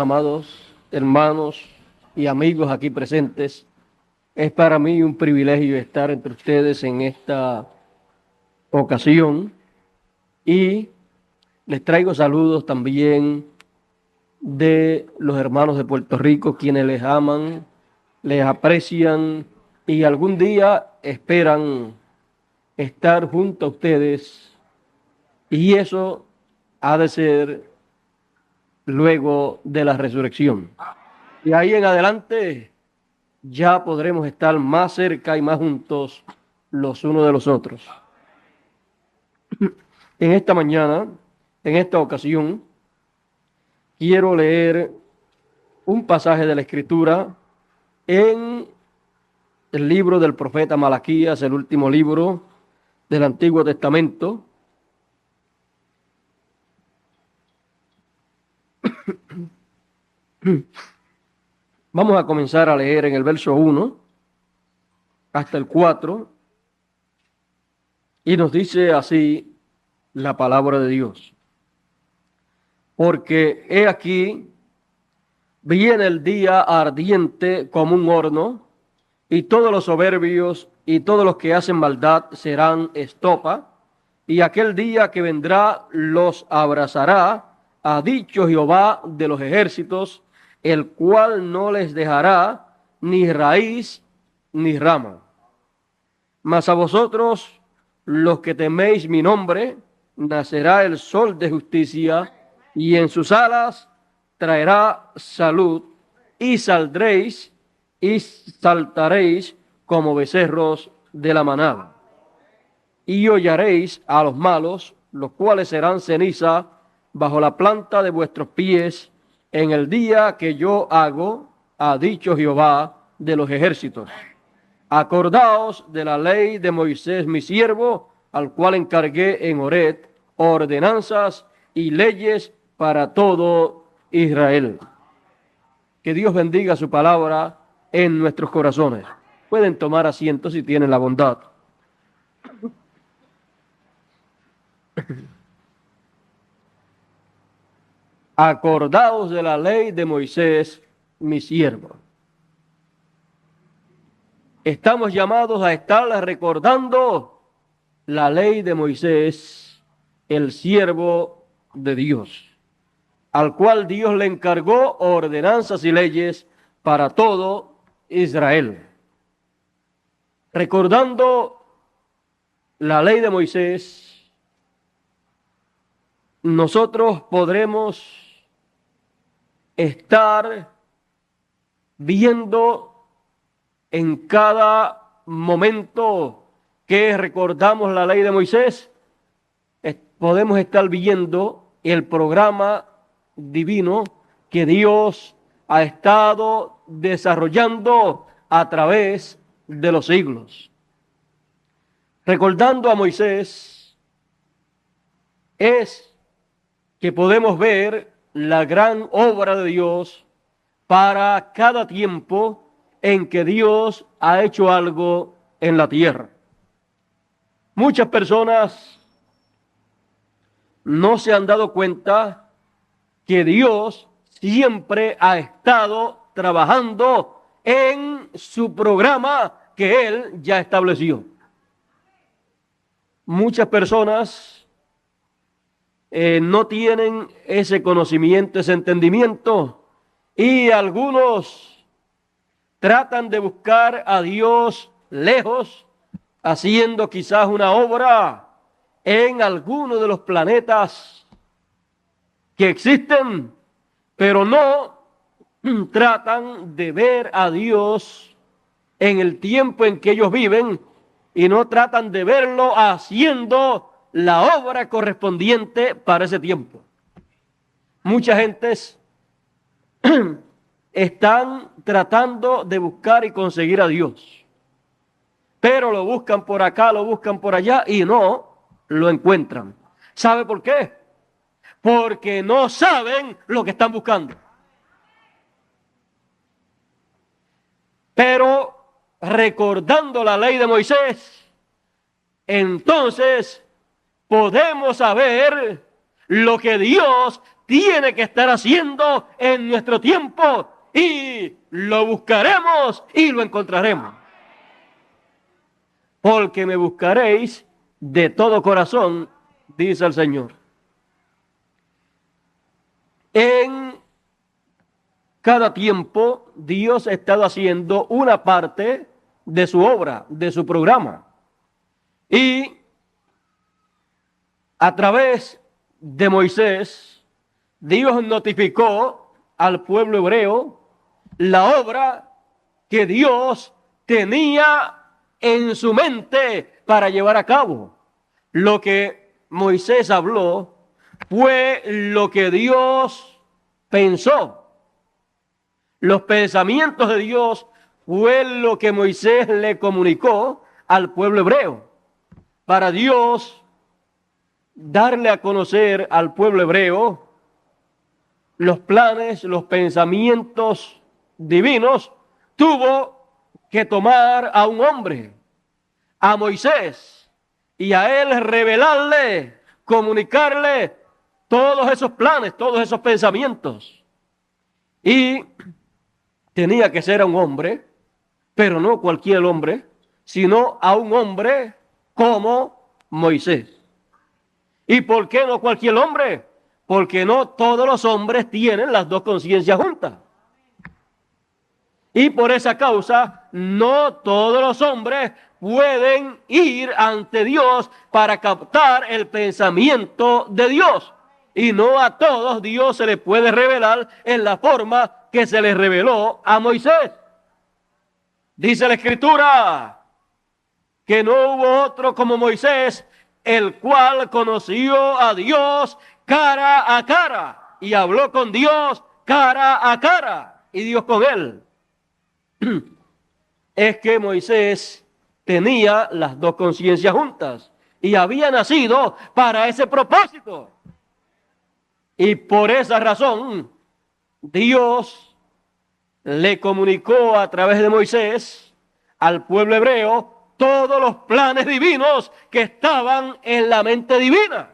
amados hermanos y amigos aquí presentes. Es para mí un privilegio estar entre ustedes en esta ocasión y les traigo saludos también de los hermanos de Puerto Rico, quienes les aman, les aprecian y algún día esperan estar junto a ustedes, y eso ha de ser luego de la resurrección. Y ahí en adelante ya podremos estar más cerca y más juntos los unos de los otros. En esta mañana, en esta ocasión, quiero leer un pasaje de la Escritura en el libro del profeta Malaquías, el último libro del Antiguo Testamento. Vamos a comenzar a leer en el verso 1 hasta el 4 y nos dice así la palabra de Dios. Porque he aquí, viene el día ardiente como un horno, y todos los soberbios y todos los que hacen maldad serán estopa, y aquel día que vendrá los abrazará, ha dicho Jehová de los ejércitos, el cual no les dejará ni raíz ni rama. Mas a vosotros, los que teméis mi nombre, nacerá el sol de justicia, y en sus alas traerá salud, y saldréis y saltaréis como becerros de la manada. Y hollaréis a los malos, los cuales serán ceniza bajo la planta de vuestros pies, en el día que yo hago, ha dicho Jehová de los ejércitos. Acordaos de la ley de Moisés mi siervo, al cual encargué en Horeb ordenanzas y leyes para todo Israel. Que Dios bendiga su palabra en nuestros corazones. Pueden tomar asiento si tienen la bondad. Acordaos de la ley de Moisés, mi siervo. Estamos llamados a estar recordando la ley de Moisés, el siervo de Dios, al cual Dios le encargó ordenanzas y leyes para todo Israel. Recordando la ley de Moisés, nosotros podremos estar viendo en cada momento que recordamos la ley de Moisés, podemos estar viendo el programa divino que Dios ha estado desarrollando a través de los siglos. Recordando a Moisés, es que podemos ver la gran obra de Dios para cada tiempo en que Dios ha hecho algo en la tierra. Muchas personas no se han dado cuenta que Dios siempre ha estado trabajando en su programa que Él ya estableció. Muchas personas no tienen ese conocimiento, ese entendimiento, y algunos tratan de buscar a Dios lejos, haciendo quizás una obra en alguno de los planetas que existen, pero no tratan de ver a Dios en el tiempo en que ellos viven, y no tratan de verlo haciendo la obra correspondiente para ese tiempo. Muchas gentes están tratando de buscar y conseguir a Dios, pero lo buscan por acá, lo buscan por allá y no lo encuentran. ¿Sabe por qué? Porque no saben lo que están buscando. Pero recordando la ley de Moisés, entonces podemos saber lo que Dios tiene que estar haciendo en nuestro tiempo y lo buscaremos y lo encontraremos. Porque me buscaréis de todo corazón, dice el Señor. En cada tiempo Dios ha estado haciendo una parte de su obra, de su programa. Y a través de Moisés, Dios notificó al pueblo hebreo la obra que Dios tenía en su mente para llevar a cabo. Lo que Moisés habló fue lo que Dios pensó. Los pensamientos de Dios fue lo que Moisés le comunicó al pueblo hebreo. Para Dios darle a conocer al pueblo hebreo los planes, los pensamientos divinos, tuvo que tomar a un hombre, a Moisés, y a él revelarle, comunicarle todos esos planes, todos esos pensamientos. Y tenía que ser a un hombre, pero no cualquier hombre, sino a un hombre como Moisés. ¿Y por qué no cualquier hombre? Porque no todos los hombres tienen las dos conciencias juntas. Y por esa causa, no todos los hombres pueden ir ante Dios para captar el pensamiento de Dios. Y no a todos Dios se les puede revelar en la forma que se les reveló a Moisés. Dice la Escritura que no hubo otro como Moisés, el cual conoció a Dios cara a cara y habló con Dios cara a cara y Dios con él. Es que Moisés tenía las dos conciencias juntas y había nacido para ese propósito. Y por esa razón, Dios le comunicó a través de Moisés al pueblo hebreo todos los planes divinos que estaban en la mente divina.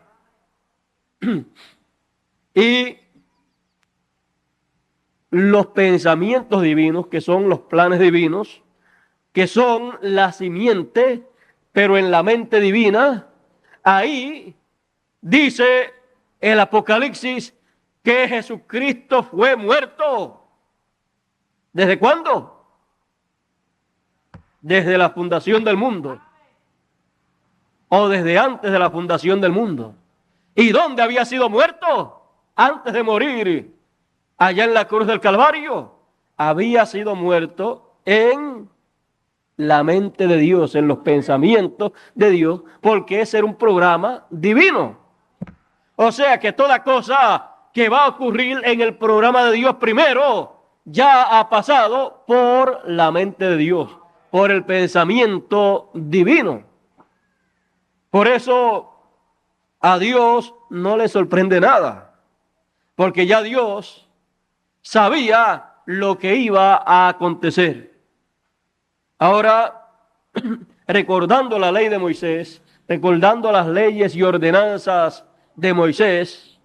Y los pensamientos divinos, que son los planes divinos, que son la simiente, pero en la mente divina, ahí dice el Apocalipsis que Jesucristo fue muerto. ¿Desde cuándo? Desde la fundación del mundo. O desde antes de la fundación del mundo. ¿Y dónde había sido muerto? Antes de morir, allá en la cruz del Calvario, había sido muerto en la mente de Dios, en los pensamientos de Dios, porque ese era un programa divino. O sea que toda cosa que va a ocurrir en el programa de Dios primero, ya ha pasado por la mente de Dios, por el pensamiento divino. Por eso a Dios no le sorprende nada, porque ya Dios sabía lo que iba a acontecer. Ahora, recordando la ley de Moisés, recordando las leyes y ordenanzas de Moisés,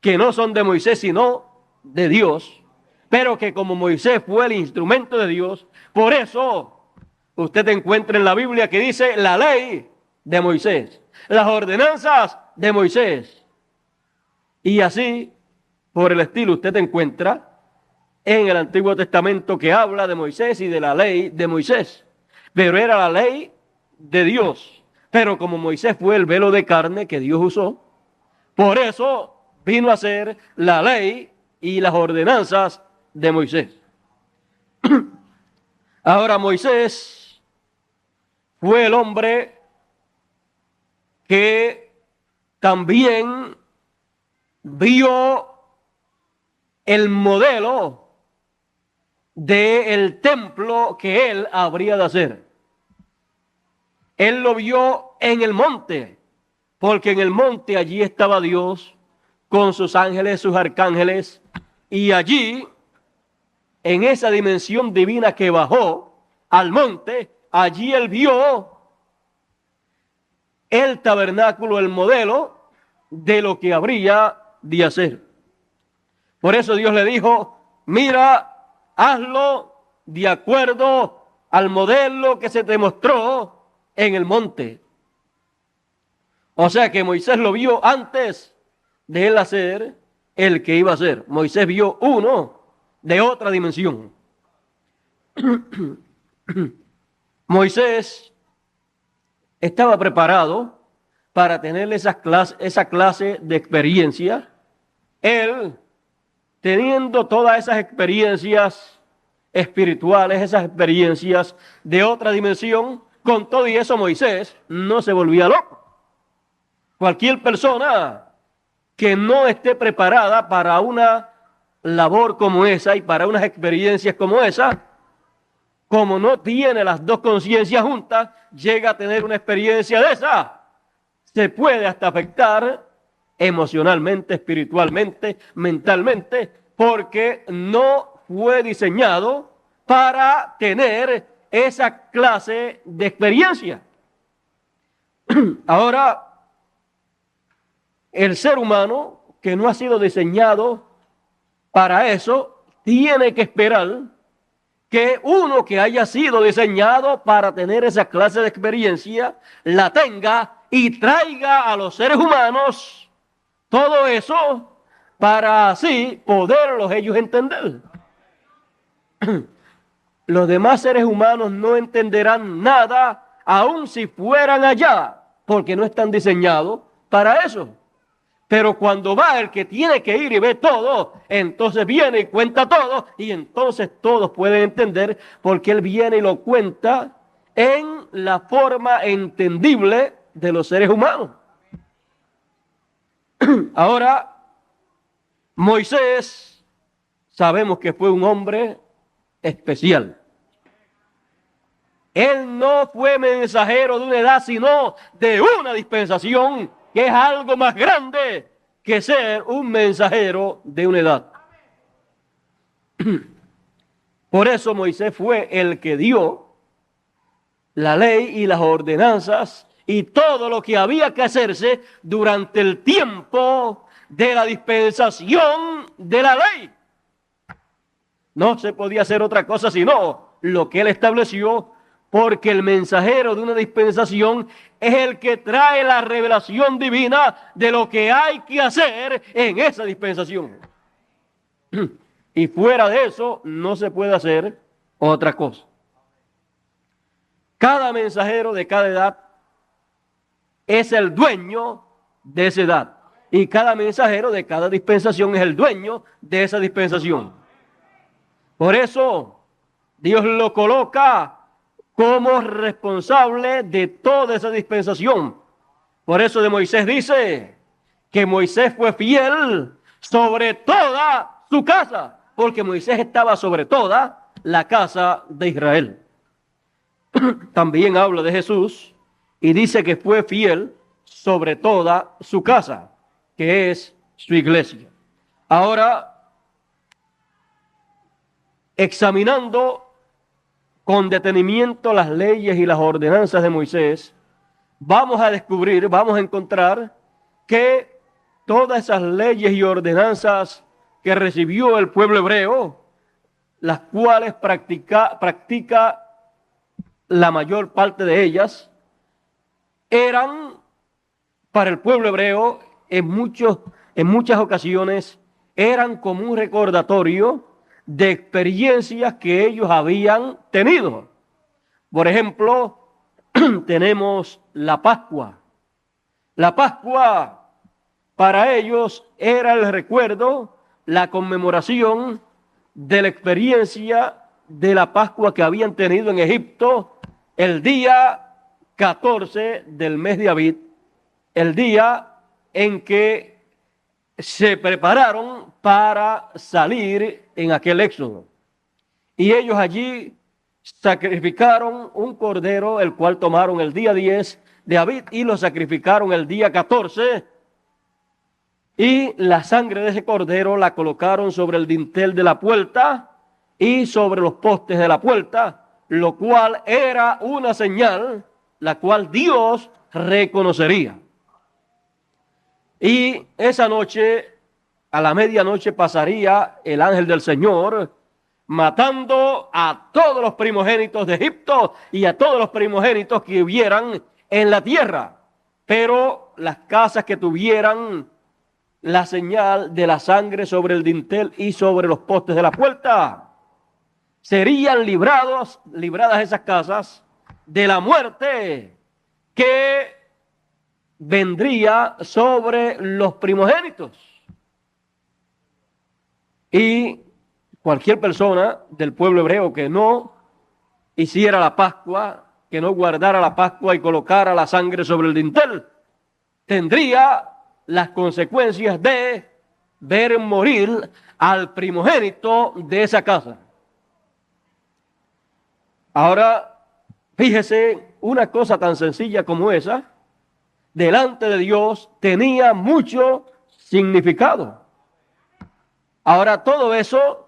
que no son de Moisés sino de Dios, pero que como Moisés fue el instrumento de Dios, por eso usted encuentra en la Biblia que dice la ley de Moisés, las ordenanzas de Moisés. Y así, por el estilo, usted encuentra en el Antiguo Testamento que habla de Moisés y de la ley de Moisés. Pero era la ley de Dios. Pero como Moisés fue el velo de carne que Dios usó, por eso vino a ser la ley y las ordenanzas de Moisés. Ahora Moisés fue el hombre que también vio el modelo del templo que él habría de hacer. Él lo vio en el monte, porque en el monte allí estaba Dios con sus ángeles, sus arcángeles, y allí, en esa dimensión divina que bajó al monte, allí él vio el tabernáculo, el modelo de lo que habría de hacer. Por eso Dios le dijo, mira, hazlo de acuerdo al modelo que se te mostró en el monte. O sea que Moisés lo vio antes de él hacer el que iba a hacer. Moisés vio uno de otra dimensión. Moisés estaba preparado para tener esa clase de experiencia. Él, teniendo todas esas experiencias espirituales, esas experiencias de otra dimensión, con todo y eso Moisés no se volvía loco. Cualquier persona que no esté preparada para una labor como esa y para unas experiencias como esa, como no tiene las dos conciencias juntas, llega a tener una experiencia de esa. Se puede hasta afectar emocionalmente, espiritualmente, mentalmente, porque no fue diseñado para tener esa clase de experiencia. Ahora, el ser humano que no ha sido diseñado para eso, tiene que esperar que uno que haya sido diseñado para tener esa clase de experiencia, la tenga y traiga a los seres humanos todo eso para así poderlos ellos entender. Los demás seres humanos no entenderán nada, aun si fueran allá, porque no están diseñados para eso. Pero cuando va el que tiene que ir y ve todo, entonces viene y cuenta todo, y entonces todos pueden entender porque él viene y lo cuenta en la forma entendible de los seres humanos. Ahora, Moisés, sabemos que fue un hombre especial. Él no fue mensajero de una edad, sino de una dispensación, que es algo más grande que ser un mensajero de una edad. Por eso Moisés fue el que dio la ley y las ordenanzas y todo lo que había que hacerse durante el tiempo de la dispensación de la ley. No se podía hacer otra cosa sino lo que él estableció, porque el mensajero de una dispensación es el que trae la revelación divina de lo que hay que hacer en esa dispensación. Y fuera de eso no se puede hacer otra cosa. Cada mensajero de cada edad es el dueño de esa edad. Y cada mensajero de cada dispensación es el dueño de esa dispensación. Por eso Dios lo coloca como responsable de toda esa dispensación. Por eso de Moisés dice que Moisés fue fiel sobre toda su casa, porque Moisés estaba sobre toda la casa de Israel. También habla de Jesús y dice que fue fiel sobre toda su casa, que es su iglesia. Ahora, examinando con detenimiento las leyes y las ordenanzas de Moisés, vamos a descubrir, vamos a encontrar que todas esas leyes y ordenanzas que recibió el pueblo hebreo, las cuales practica la mayor parte de ellas, eran para el pueblo hebreo en muchas ocasiones, eran como un recordatorio de experiencias que ellos habían tenido. Por ejemplo, tenemos la Pascua. La Pascua para ellos era el recuerdo, la conmemoración de la experiencia de la Pascua que habían tenido en Egipto el día 14 del mes de Abib, el día en que se prepararon para salir en aquel éxodo. Y ellos allí sacrificaron un cordero, el cual tomaron el día 10 de Abib y lo sacrificaron el día 14. Y la sangre de ese cordero la colocaron sobre el dintel de la puerta y sobre los postes de la puerta, lo cual era una señal, la cual Dios reconocería. Y esa noche a la medianoche pasaría el ángel del Señor, matando a todos los primogénitos de Egipto y a todos los primogénitos que hubieran en la tierra. Pero las casas que tuvieran la señal de la sangre sobre el dintel y sobre los postes de la puerta, serían libradas esas casas de la muerte que vendría sobre los primogénitos. Y cualquier persona del pueblo hebreo que no hiciera la Pascua, que no guardara la Pascua y colocara la sangre sobre el dintel, tendría las consecuencias de ver morir al primogénito de esa casa. Ahora, fíjese, una cosa tan sencilla como esa, delante de Dios tenía mucho significado. Ahora, todo eso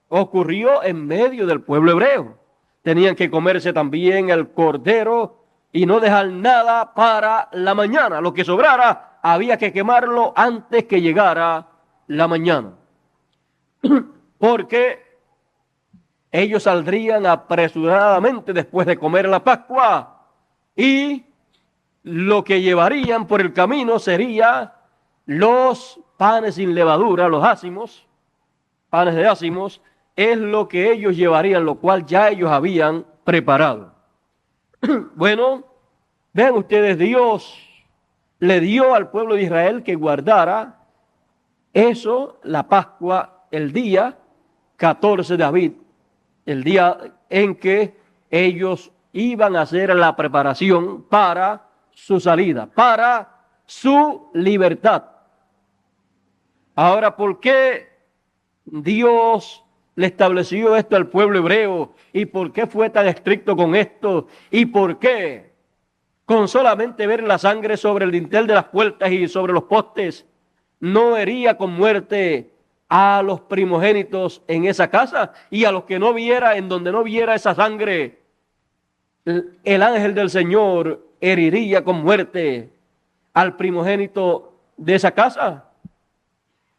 ocurrió en medio del pueblo hebreo. Tenían que comerse también el cordero y no dejar nada para la mañana. Lo que sobrara había que quemarlo antes que llegara la mañana. Porque ellos saldrían apresuradamente después de comer la Pascua y lo que llevarían por el camino sería los panes sin levadura, los ácimos, panes de ácimos, es lo que ellos llevarían, lo cual ya ellos habían preparado. Bueno, vean ustedes, Dios le dio al pueblo de Israel que guardara eso, la Pascua, el día 14 de Abib, el día en que ellos iban a hacer la preparación para su salida, para su libertad. Ahora, ¿por qué Dios le estableció esto al pueblo hebreo? ¿Y por qué fue tan estricto con esto? ¿Y por qué con solamente ver la sangre sobre el dintel de las puertas y sobre los postes no hería con muerte a los primogénitos en esa casa? Y a los que no viera, en donde no viera esa sangre, el ángel del Señor heriría con muerte al primogénito de esa casa.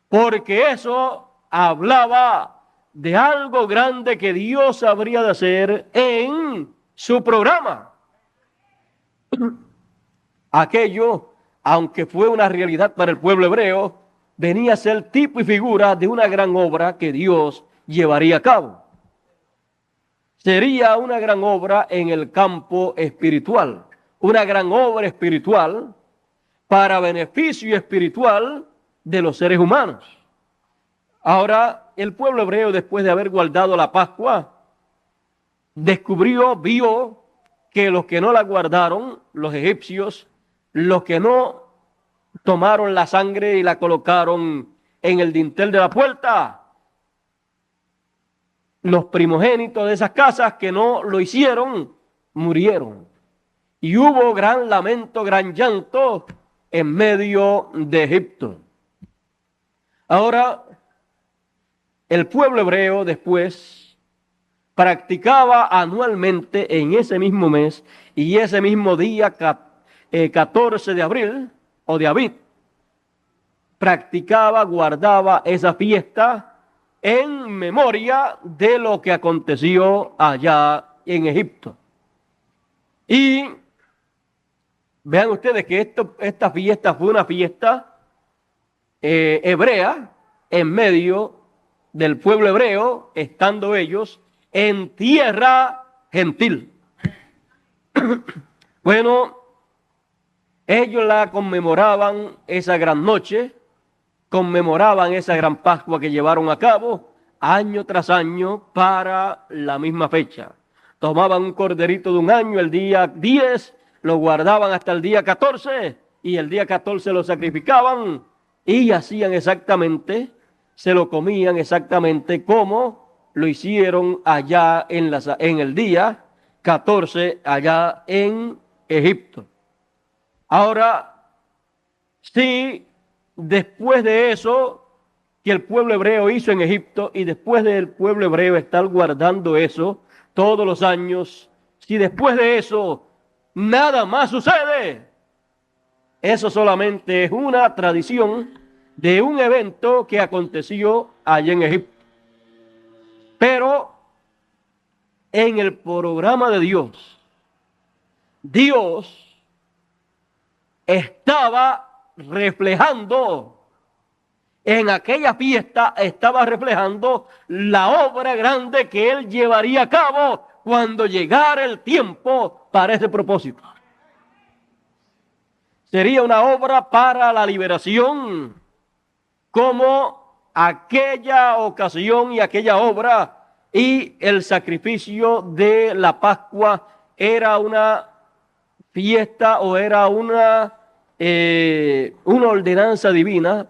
Porque eso hablaba de algo grande que Dios habría de hacer en su programa. Aquello, aunque fue una realidad para el pueblo hebreo, venía a ser tipo y figura de una gran obra que Dios llevaría a cabo. Sería una gran obra en el campo espiritual, una gran obra espiritual para beneficio espiritual de los seres humanos. Ahora, el pueblo hebreo, después de haber guardado la Pascua, vio que los que no la guardaron, los egipcios, los que no tomaron la sangre y la colocaron en el dintel de la puerta, los primogénitos de esas casas que no lo hicieron, murieron. Y hubo gran lamento, gran llanto en medio de Egipto. Ahora, el pueblo hebreo después practicaba anualmente en ese mismo mes y ese mismo día 14 de abril o de Abib, guardaba esa fiesta en memoria de lo que aconteció allá en Egipto. Y vean ustedes que esta fiesta fue una fiesta hebrea en medio del pueblo hebreo, estando ellos en tierra gentil. Bueno, ellos la conmemoraban esa gran noche, conmemoraban esa gran Pascua que llevaron a cabo año tras año para la misma fecha. Tomaban un corderito de un año el día 10, lo guardaban hasta el día 14 y el día 14 lo sacrificaban y hacían exactamente, se lo comían exactamente como lo hicieron allá en el día 14 allá en Egipto. Ahora, si después de eso que el pueblo hebreo hizo en Egipto y después del pueblo hebreo estar guardando eso todos los años, si después de eso nada más sucede, eso solamente es una tradición de un evento que aconteció allá en Egipto. Pero en el programa de Dios, Dios estaba reflejando, en aquella fiesta estaba reflejando la obra grande que él llevaría a cabo cuando llegara el tiempo para ese propósito. Sería una obra para la liberación, como aquella ocasión y aquella obra y el sacrificio de la Pascua era una fiesta o era una ordenanza divina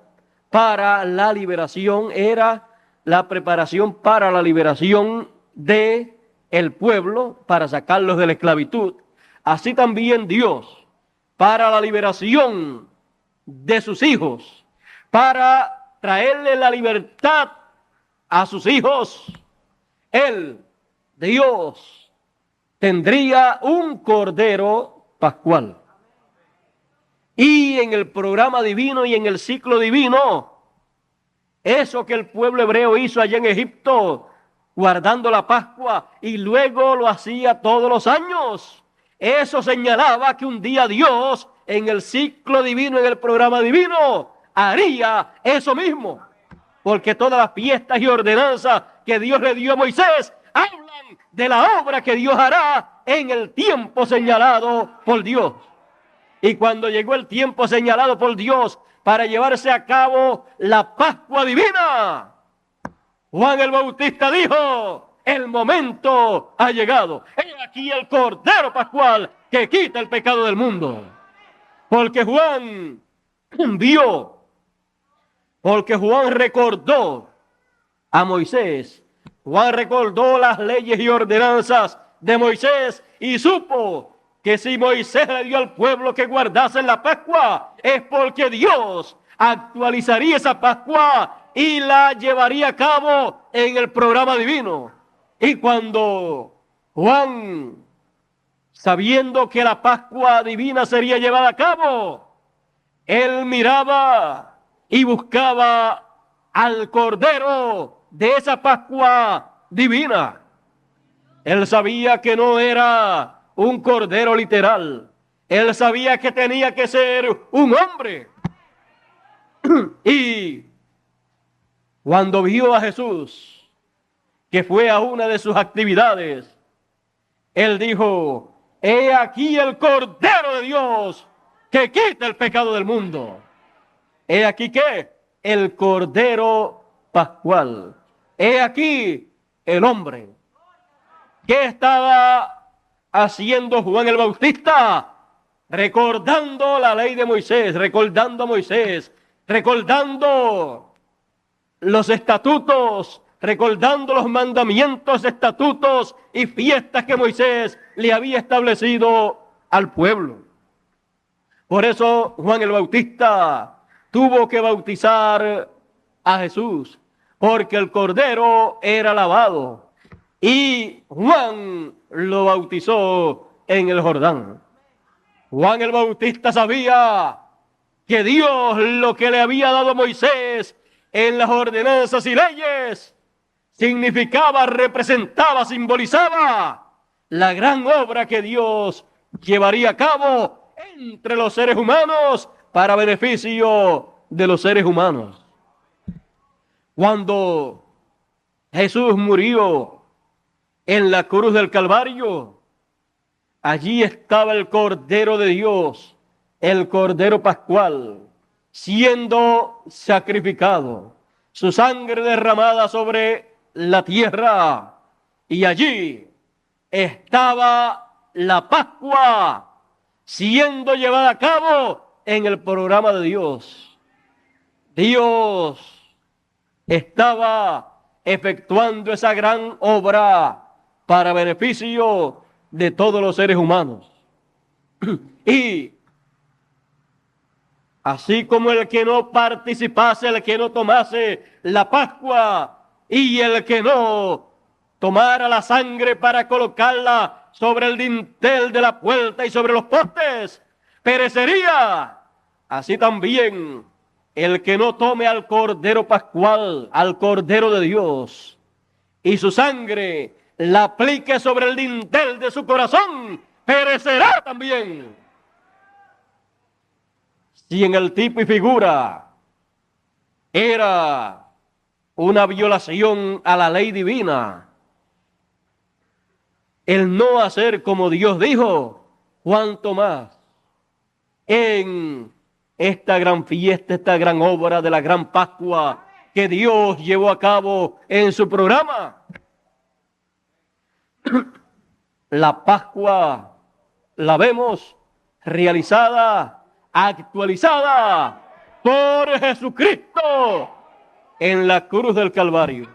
para la liberación, era la preparación para la liberación de el pueblo, para sacarlos de la esclavitud. Así también Dios, para la liberación de sus hijos, para traerle la libertad a sus hijos, Él, Dios, tendría un cordero pascual. Y en el programa divino y en el ciclo divino, eso que el pueblo hebreo hizo allá en Egipto, guardando la Pascua, y luego lo hacía todos los años, eso señalaba que un día Dios, en el ciclo divino, en el programa divino, haría eso mismo. Porque todas las fiestas y ordenanzas que Dios le dio a Moisés hablan de la obra que Dios hará en el tiempo señalado por Dios. Y cuando llegó el tiempo señalado por Dios para llevarse a cabo la Pascua divina, Juan el Bautista dijo: el momento ha llegado. He aquí el Cordero Pascual que quita el pecado del mundo. Porque Juan vio, porque Juan recordó a Moisés. Juan recordó las leyes y ordenanzas de Moisés y supo que si Moisés le dio al pueblo que guardase la Pascua, es porque Dios actualizaría esa Pascua y la llevaría a cabo en el programa divino. Y cuando Juan, sabiendo que la Pascua divina sería llevada a cabo, él miraba y buscaba al Cordero de esa Pascua divina. Él sabía que no era un cordero literal. Él sabía que tenía que ser un hombre. Y cuando vio a Jesús, que fue a una de sus actividades, él dijo: he aquí el Cordero de Dios que quita el pecado del mundo. He aquí que el Cordero Pascual. He aquí el hombre. ¿Qué estaba haciendo Juan el Bautista? Recordando la ley de Moisés, recordando a Moisés, recordando los estatutos, recordando los mandamientos, estatutos y fiestas que Moisés le había establecido al pueblo. Por eso Juan el Bautista tuvo que bautizar a Jesús, porque el Cordero era lavado. Y Juan lo bautizó en el Jordán. Juan el Bautista sabía que Dios lo que le había dado a Moisés en las ordenanzas y leyes significaba, representaba, simbolizaba la gran obra que Dios llevaría a cabo entre los seres humanos para beneficio de los seres humanos. Cuando Jesús murió en la cruz del Calvario, allí estaba el Cordero de Dios, el Cordero Pascual, siendo sacrificado, su sangre derramada sobre la tierra, y allí estaba la Pascua siendo llevada a cabo en el programa de Dios. Dios estaba efectuando esa gran obra para beneficio de todos los seres humanos. Y así como el que no participase, el que no tomase la Pascua y el que no tomara la sangre para colocarla sobre el dintel de la puerta y sobre los postes, perecería. Así también el que no tome al Cordero Pascual, al Cordero de Dios, y su sangre la aplique sobre el dintel de su corazón, perecerá también. Si en el tipo y figura era una violación a la ley divina, el no hacer como Dios dijo, cuanto más en esta gran fiesta, esta gran obra de la gran Pascua que Dios llevó a cabo en su programa. La Pascua la vemos realizada, actualizada por Jesucristo en la cruz del Calvario.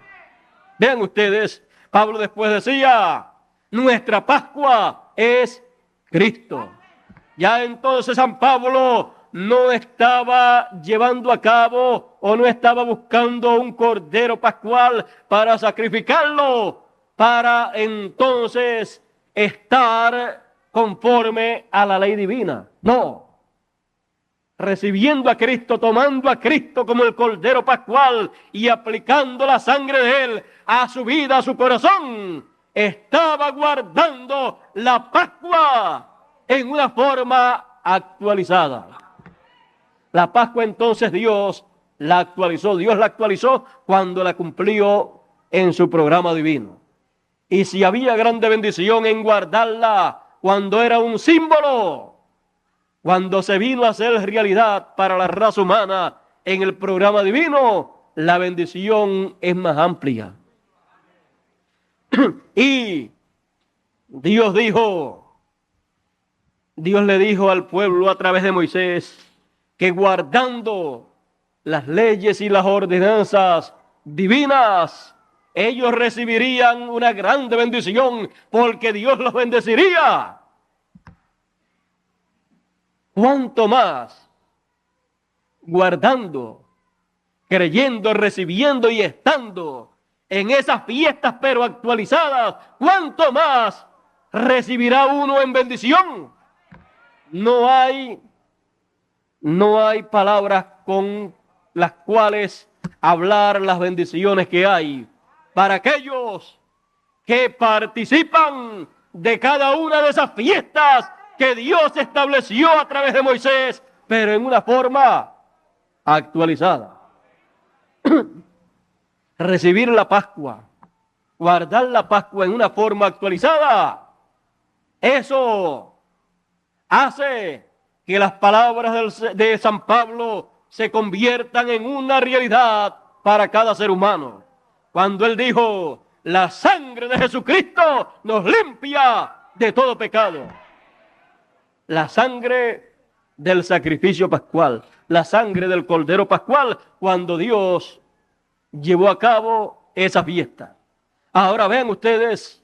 Vean ustedes, Pablo después decía, nuestra Pascua es Cristo. Ya entonces San Pablo no estaba llevando a cabo o no estaba buscando un cordero pascual para sacrificarlo, para entonces estar conforme a la ley divina. No. Recibiendo a Cristo, tomando a Cristo como el cordero pascual y aplicando la sangre de Él a su vida, a su corazón, estaba guardando la Pascua en una forma actualizada. La Pascua entonces Dios la actualizó cuando la cumplió en su programa divino. Y si había grande bendición en guardarla cuando era un símbolo, cuando se vino a hacer realidad para la raza humana en el programa divino, la bendición es más amplia. Y Dios le dijo al pueblo a través de Moisés que guardando las leyes y las ordenanzas divinas, ellos recibirían una grande bendición porque Dios los bendeciría. ¿Cuánto más guardando, creyendo, recibiendo y estando en esas fiestas pero actualizadas, cuánto más recibirá uno en bendición? No hay palabras con las cuales hablar las bendiciones que hay para aquellos que participan de cada una de esas fiestas que Dios estableció a través de Moisés, pero en una forma actualizada. Recibir la Pascua, guardar la Pascua en una forma actualizada, eso hace que las palabras de San Pablo se conviertan en una realidad para cada ser humano. Cuando él dijo, la sangre de Jesucristo nos limpia de todo pecado. La sangre del sacrificio pascual, la sangre del Cordero Pascual, cuando Dios llevó a cabo esa fiesta. Ahora vean ustedes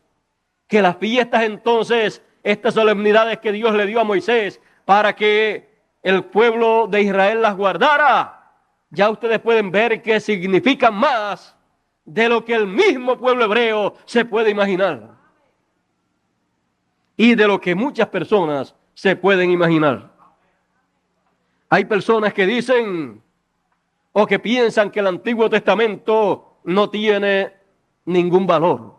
que las fiestas entonces, estas solemnidades que Dios le dio a Moisés para que el pueblo de Israel las guardara, ya ustedes pueden ver que significan más de lo que el mismo pueblo hebreo se puede imaginar y de lo que muchas personas se pueden imaginar. Hay personas que dicen o que piensan que el Antiguo Testamento no tiene ningún valor,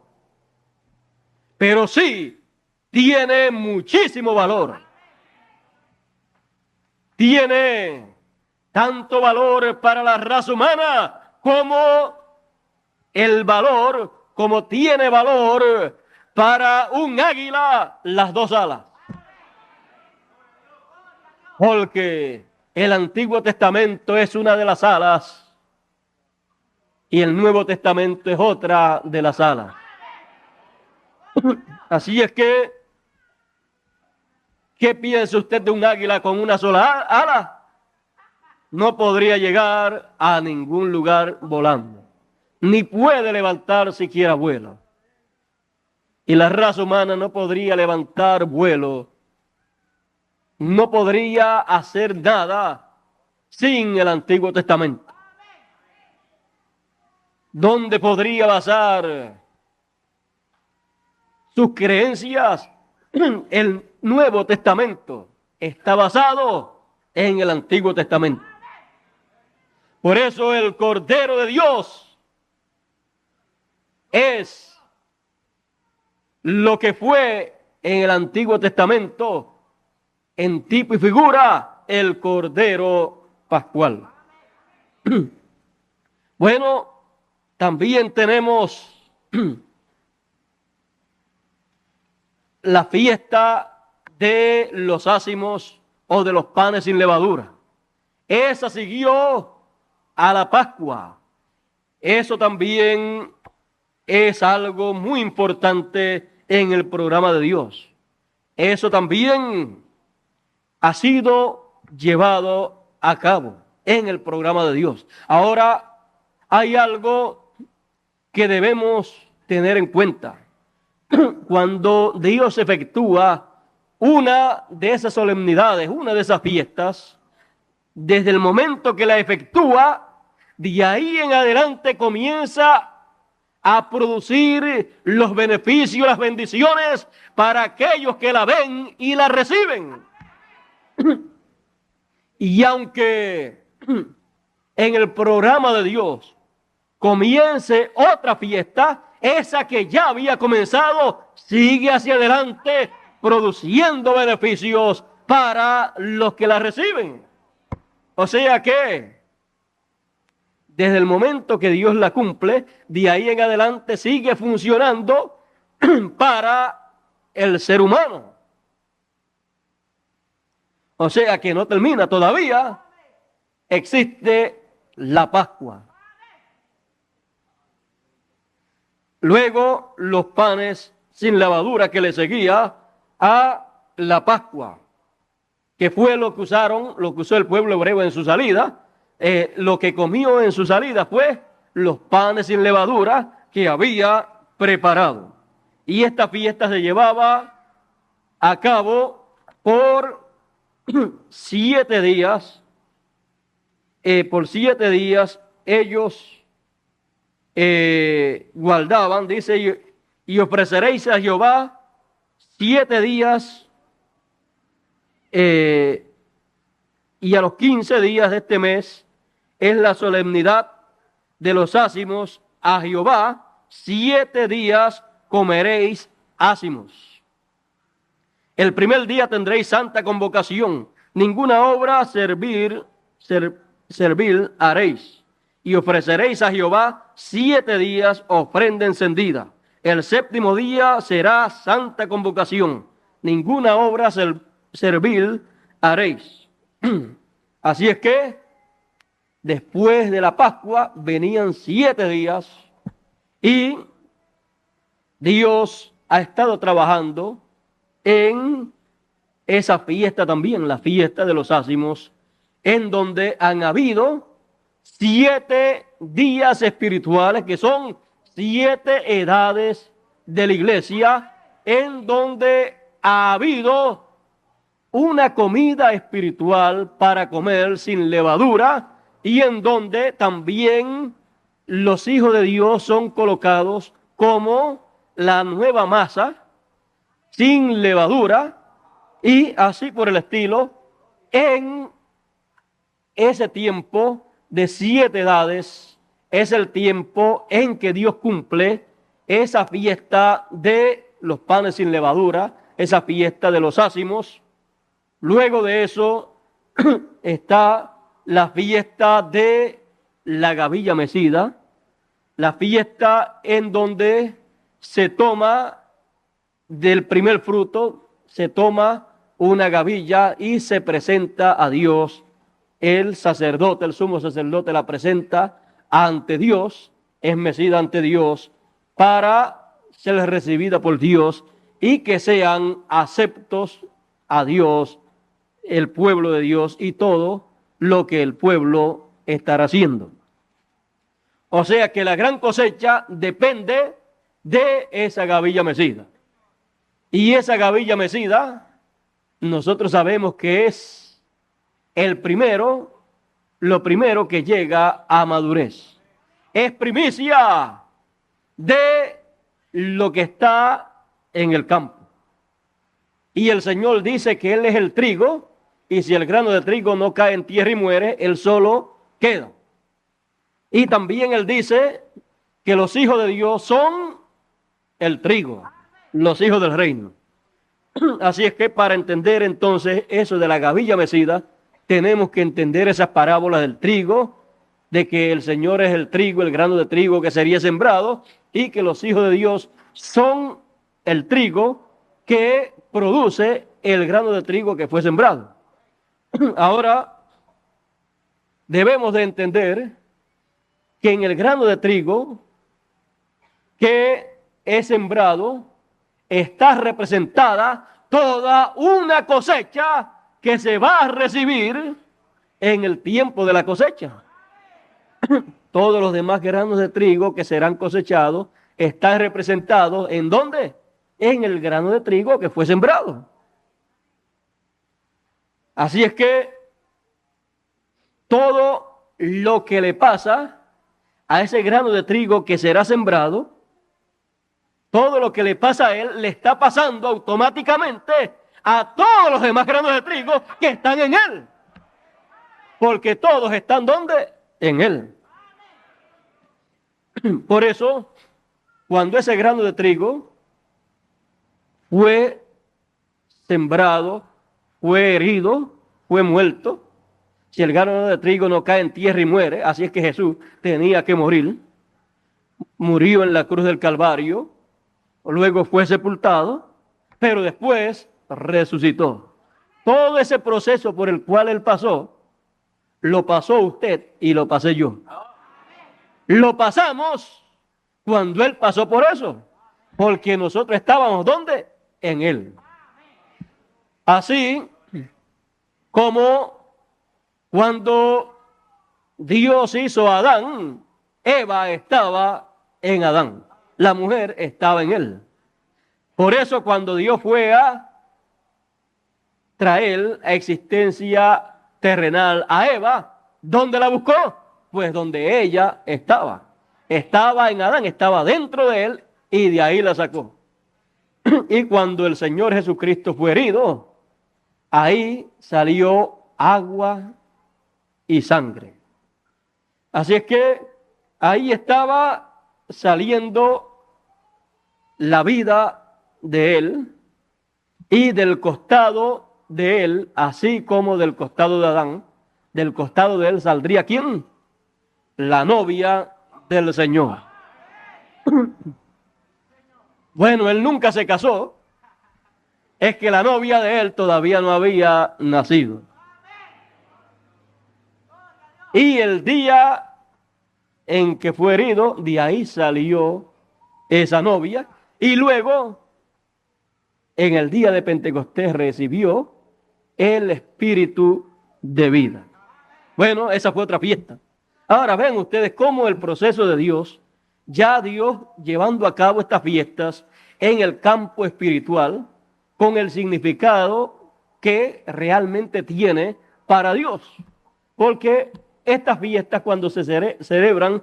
pero sí tiene muchísimo valor. Tiene tanto valor para la raza humana como tiene valor para un águila las dos alas. Porque el Antiguo Testamento es una de las alas y el Nuevo Testamento es otra de las alas. Así es que, ¿qué piensa usted de un águila con una sola ala? No podría llegar a ningún lugar volando, ni puede levantar siquiera vuelo. Y la raza humana no podría levantar vuelo, no podría hacer nada sin el Antiguo Testamento. ¿Dónde podría basar sus creencias? El Nuevo Testamento está basado en el Antiguo Testamento. Por eso el Cordero de Dios es lo que fue en el Antiguo Testamento, en tipo y figura, el Cordero Pascual. Bueno, también tenemos la fiesta de los ácimos o de los panes sin levadura. Esa siguió a la Pascua. Eso también es algo muy importante en el programa de Dios. Eso también ha sido llevado a cabo en el programa de Dios. Ahora, hay algo que debemos tener en cuenta. Cuando Dios efectúa una de esas solemnidades, una de esas fiestas, desde el momento que la efectúa, de ahí en adelante comienza a producir los beneficios, las bendiciones para aquellos que la ven y la reciben. Y aunque en el programa de Dios comience otra fiesta, esa que ya había comenzado sigue hacia adelante produciendo beneficios para los que la reciben. O sea que desde el momento que Dios la cumple, de ahí en adelante sigue funcionando para el ser humano. O sea que no termina todavía, existe la Pascua. Luego los panes sin levadura que le seguía a la Pascua, que fue lo que usó el pueblo hebreo en su salida. Lo que comió en su salida fue los panes sin levadura que había preparado. Y esta fiesta se llevaba a cabo por 7 días. Por 7 días ellos guardaban, dice, y ofreceréis a Jehová 7 días, y a los 15 días de este mes es la solemnidad de los ácimos a Jehová. 7 días comeréis ácimos. El primer día tendréis santa convocación, ninguna obra servil haréis, y ofreceréis a Jehová 7 días ofrenda encendida. El 7º día será santa convocación, ninguna obra servil haréis. Así es que después de la Pascua venían 7 días y Dios ha estado trabajando en esa fiesta también, la fiesta de los ácimos, en donde han habido 7 días espirituales, que son 7 edades de la iglesia, en donde ha habido una comida espiritual para comer sin levadura, y en donde también los hijos de Dios son colocados como la nueva masa sin levadura, y así por el estilo. En ese tiempo de 7 edades es el tiempo en que Dios cumple esa fiesta de los panes sin levadura, esa fiesta de los ácimos. Luego de eso está la fiesta de la gavilla mecida, la fiesta en donde se toma del primer fruto, se toma una gavilla y se presenta a Dios. El sacerdote, el sumo sacerdote, la presenta ante Dios, es mecida ante Dios para ser recibida por Dios y que sean aceptos a Dios, el pueblo de Dios y todo lo que el pueblo estará haciendo. O sea que la gran cosecha depende de esa gavilla mecida. Y esa gavilla mecida, nosotros sabemos que es lo primero que llega a madurez. Es primicia de lo que está en el campo. Y el Señor dice que Él es el trigo, y si el grano de trigo no cae en tierra y muere, Él solo queda. Y también él dice que los hijos de Dios son el trigo, los hijos del reino. Así es que para entender entonces eso de la gavilla mecida, tenemos que entender esas parábolas del trigo, de que el Señor es el trigo, el grano de trigo que sería sembrado, y que los hijos de Dios son el trigo que produce el grano de trigo que fue sembrado. Ahora, debemos de entender que en el grano de trigo que es sembrado está representada toda una cosecha que se va a recibir en el tiempo de la cosecha. Todos los demás granos de trigo que serán cosechados están representados ¿en dónde? En el grano de trigo que fue sembrado. Así es que todo lo que le pasa a ese grano de trigo que será sembrado, todo lo que le pasa a él le está pasando automáticamente a todos los demás granos de trigo que están en él. Porque todos están ¿dónde? En él. Por eso, cuando ese grano de trigo fue sembrado, fue herido, fue muerto, si el grano de trigo no cae en tierra y muere, así es que Jesús tenía que morir, murió en la cruz del Calvario, luego fue sepultado, pero después resucitó. Todo ese proceso por el cual él pasó, lo pasó usted y lo pasé yo. Lo pasamos cuando él pasó por eso, porque nosotros estábamos ¿dónde? En él. Así como cuando Dios hizo a Adán, Eva estaba en Adán, la mujer estaba en él. Por eso cuando Dios fue a traer a existencia terrenal a Eva, ¿dónde la buscó? Pues donde ella estaba. Estaba en Adán, estaba dentro de él y de ahí la sacó. Y cuando el Señor Jesucristo fue herido, ahí salió agua y sangre. Así es que ahí estaba saliendo la vida de él y del costado de él, así como del costado de Adán, del costado de él saldría ¿quién? La novia del Señor. Bueno, él nunca se casó, es que la novia de él todavía no había nacido. Y el día en que fue herido, de ahí salió esa novia, y luego, en el día de Pentecostés, recibió el espíritu de vida. Bueno, esa fue otra fiesta. Ahora ven ustedes cómo el proceso de Dios, ya Dios llevando a cabo estas fiestas en el campo espiritual, con el significado que realmente tiene para Dios. Porque estas fiestas cuando se celebran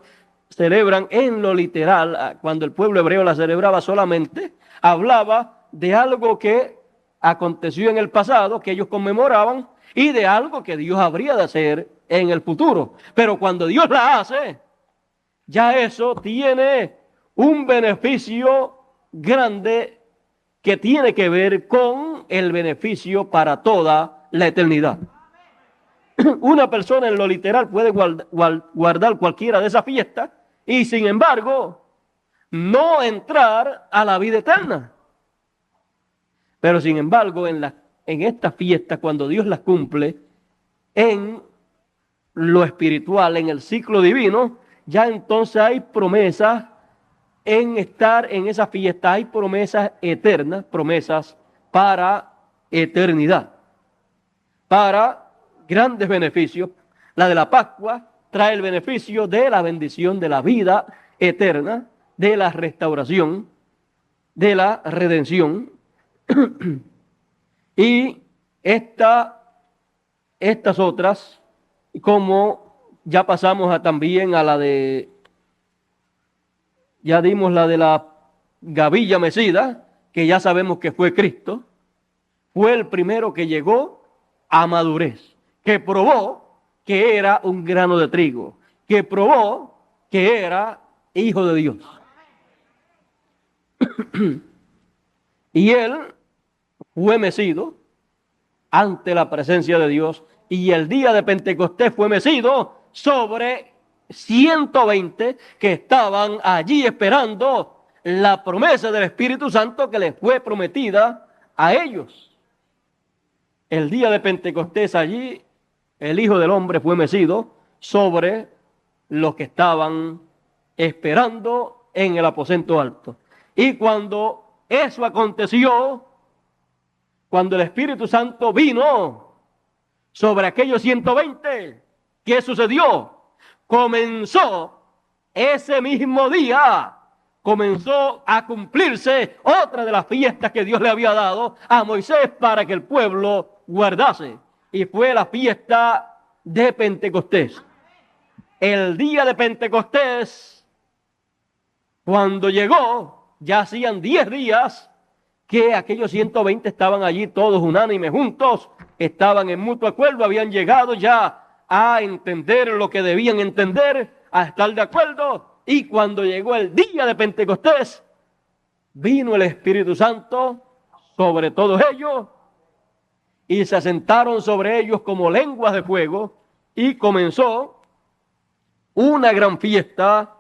en lo literal, cuando el pueblo hebreo las celebraba solamente, hablaba de algo que aconteció en el pasado, que ellos conmemoraban, y de algo que Dios habría de hacer en el futuro. Pero cuando Dios la hace, ya eso tiene un beneficio grande que tiene que ver con el beneficio para toda la eternidad. Una persona en lo literal puede guardar cualquiera de esas fiestas y sin embargo no entrar a la vida eterna. Pero sin embargo en estas fiestas, cuando Dios las cumple en lo espiritual, en el ciclo divino, ya entonces hay promesas en estar en esa fiesta, hay promesas eternas, promesas para eternidad, para grandes beneficios. La de la Pascua trae el beneficio de la bendición de la vida eterna, de la restauración, de la redención. Y estas otras, como ya pasamos también a la de, ya dimos la de la gavilla mecida, que ya sabemos que fue Cristo, fue el primero que llegó a madurez, que probó que era un grano de trigo, que probó que era hijo de Dios. Y él fue mecido ante la presencia de Dios, y el día de Pentecostés fue mecido sobre 120 que estaban allí esperando la promesa del Espíritu Santo que les fue prometida a ellos. El día de Pentecostés allí el Hijo del Hombre fue mecido sobre los que estaban esperando en el aposento alto. Y cuando eso aconteció, cuando el Espíritu Santo vino sobre aquellos 120, ¿qué sucedió? Comenzó ese mismo día, comenzó a cumplirse otra de las fiestas que Dios le había dado a Moisés para que el pueblo guardase. Y fue la fiesta de Pentecostés. El día de Pentecostés, cuando llegó, ya hacían 10 días que aquellos 120 estaban allí todos unánimes juntos, estaban en mutuo acuerdo, habían llegado ya a entender lo que debían entender, a estar de acuerdo. Y cuando llegó el día de Pentecostés, vino el Espíritu Santo sobre todos ellos y se asentaron sobre ellos como lenguas de fuego, y comenzó una gran fiesta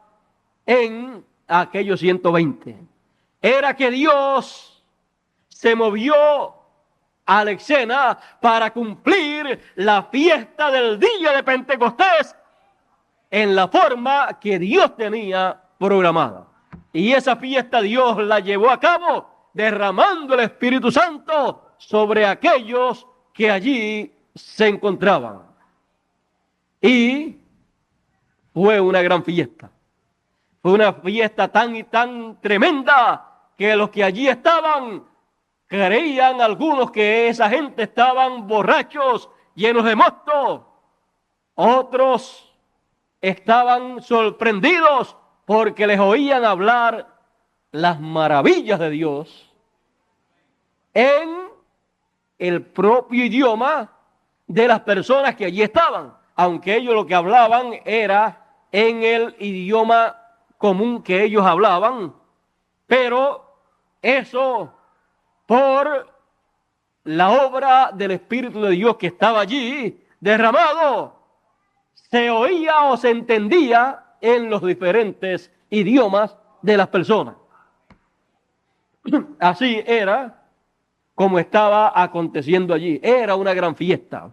en aquellos 120. Era que Dios se movió a la escena para cumplir la fiesta del día de Pentecostés en la forma que Dios tenía programada. Y esa fiesta Dios la llevó a cabo derramando el Espíritu Santo sobre aquellos que allí se encontraban. Y fue una gran fiesta. Fue una fiesta tan y tan tremenda que los que allí estaban creían algunos que esa gente estaban borrachos, llenos de mosto. Otros estaban sorprendidos porque les oían hablar las maravillas de Dios en el propio idioma de las personas que allí estaban, aunque ellos lo que hablaban era en el idioma común que ellos hablaban, pero eso por la obra del Espíritu de Dios que estaba allí derramado, se oía o se entendía en los diferentes idiomas de las personas. Así era como estaba aconteciendo allí. Era una gran fiesta.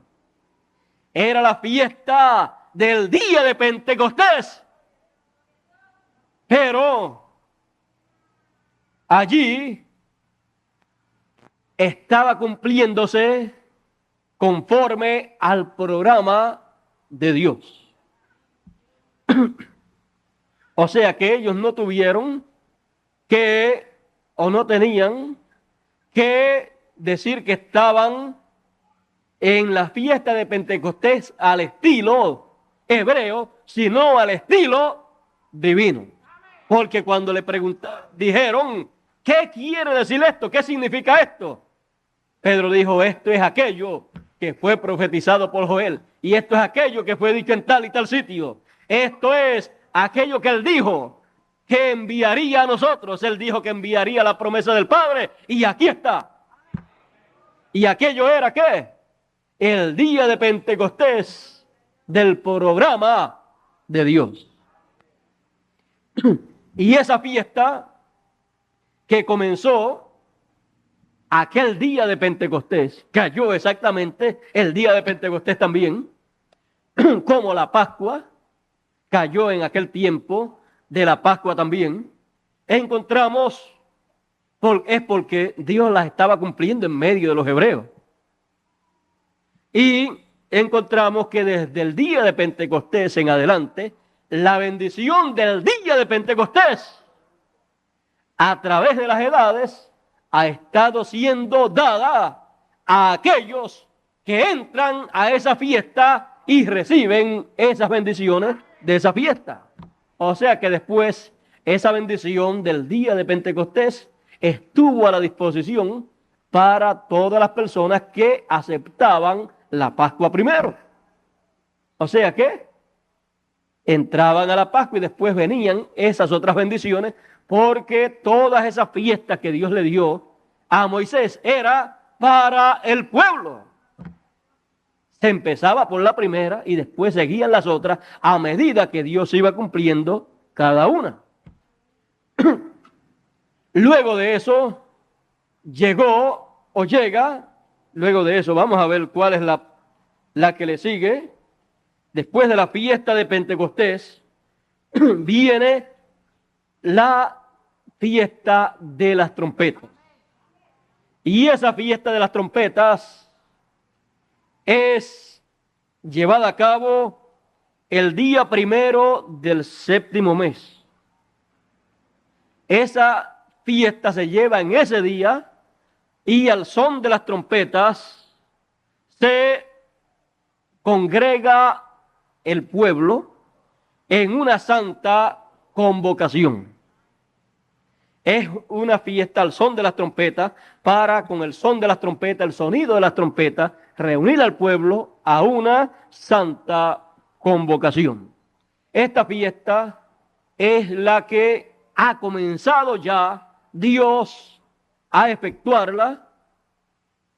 Era la fiesta del día de Pentecostés. Pero allí estaba cumpliéndose conforme al programa de Dios. O sea que ellos no tuvieron que, o no tenían que decir que estaban en la fiesta de Pentecostés al estilo hebreo, sino al estilo divino. Porque cuando le preguntaron, dijeron, ¿qué quiere decir esto? ¿Qué significa esto? Pedro dijo, esto es aquello que fue profetizado por Joel, y esto es aquello que fue dicho en tal y tal sitio. Esto es aquello que él dijo que enviaría a nosotros. Él dijo que enviaría la promesa del Padre, y aquí está. Y aquello era ¿qué? El día de Pentecostés del programa de Dios. Y esa fiesta que comenzó aquel día de Pentecostés, cayó exactamente el día de Pentecostés también, como la Pascua cayó en aquel tiempo de la Pascua también. Encontramos, es porque Dios las estaba cumpliendo en medio de los hebreos. Y encontramos que desde el día de Pentecostés en adelante, la bendición del día de Pentecostés a través de las edades ha estado siendo dada a aquellos que entran a esa fiesta y reciben esas bendiciones de esa fiesta. O sea que después esa bendición del día de Pentecostés estuvo a la disposición para todas las personas que aceptaban la Pascua primero. O sea que entraban a la Pascua y después venían esas otras bendiciones, porque todas esas fiestas que Dios le dio a Moisés era para el pueblo. Se empezaba por la primera y después seguían las otras a medida que Dios iba cumpliendo cada una. Luego de eso llegó o llega, luego de eso vamos a ver cuál es la que le sigue. Después de la fiesta de Pentecostés viene la fiesta de las trompetas. Y esa fiesta de las trompetas es llevada a cabo el día 1 del 7º mes. Esa fiesta se lleva en ese día y al son de las trompetas se congrega el pueblo en una santa convocación. Es una fiesta al son de las trompetas para, con el son de las trompetas, el sonido de las trompetas, reunir al pueblo a una santa convocación. Esta fiesta es la que ha comenzado ya Dios a efectuarla,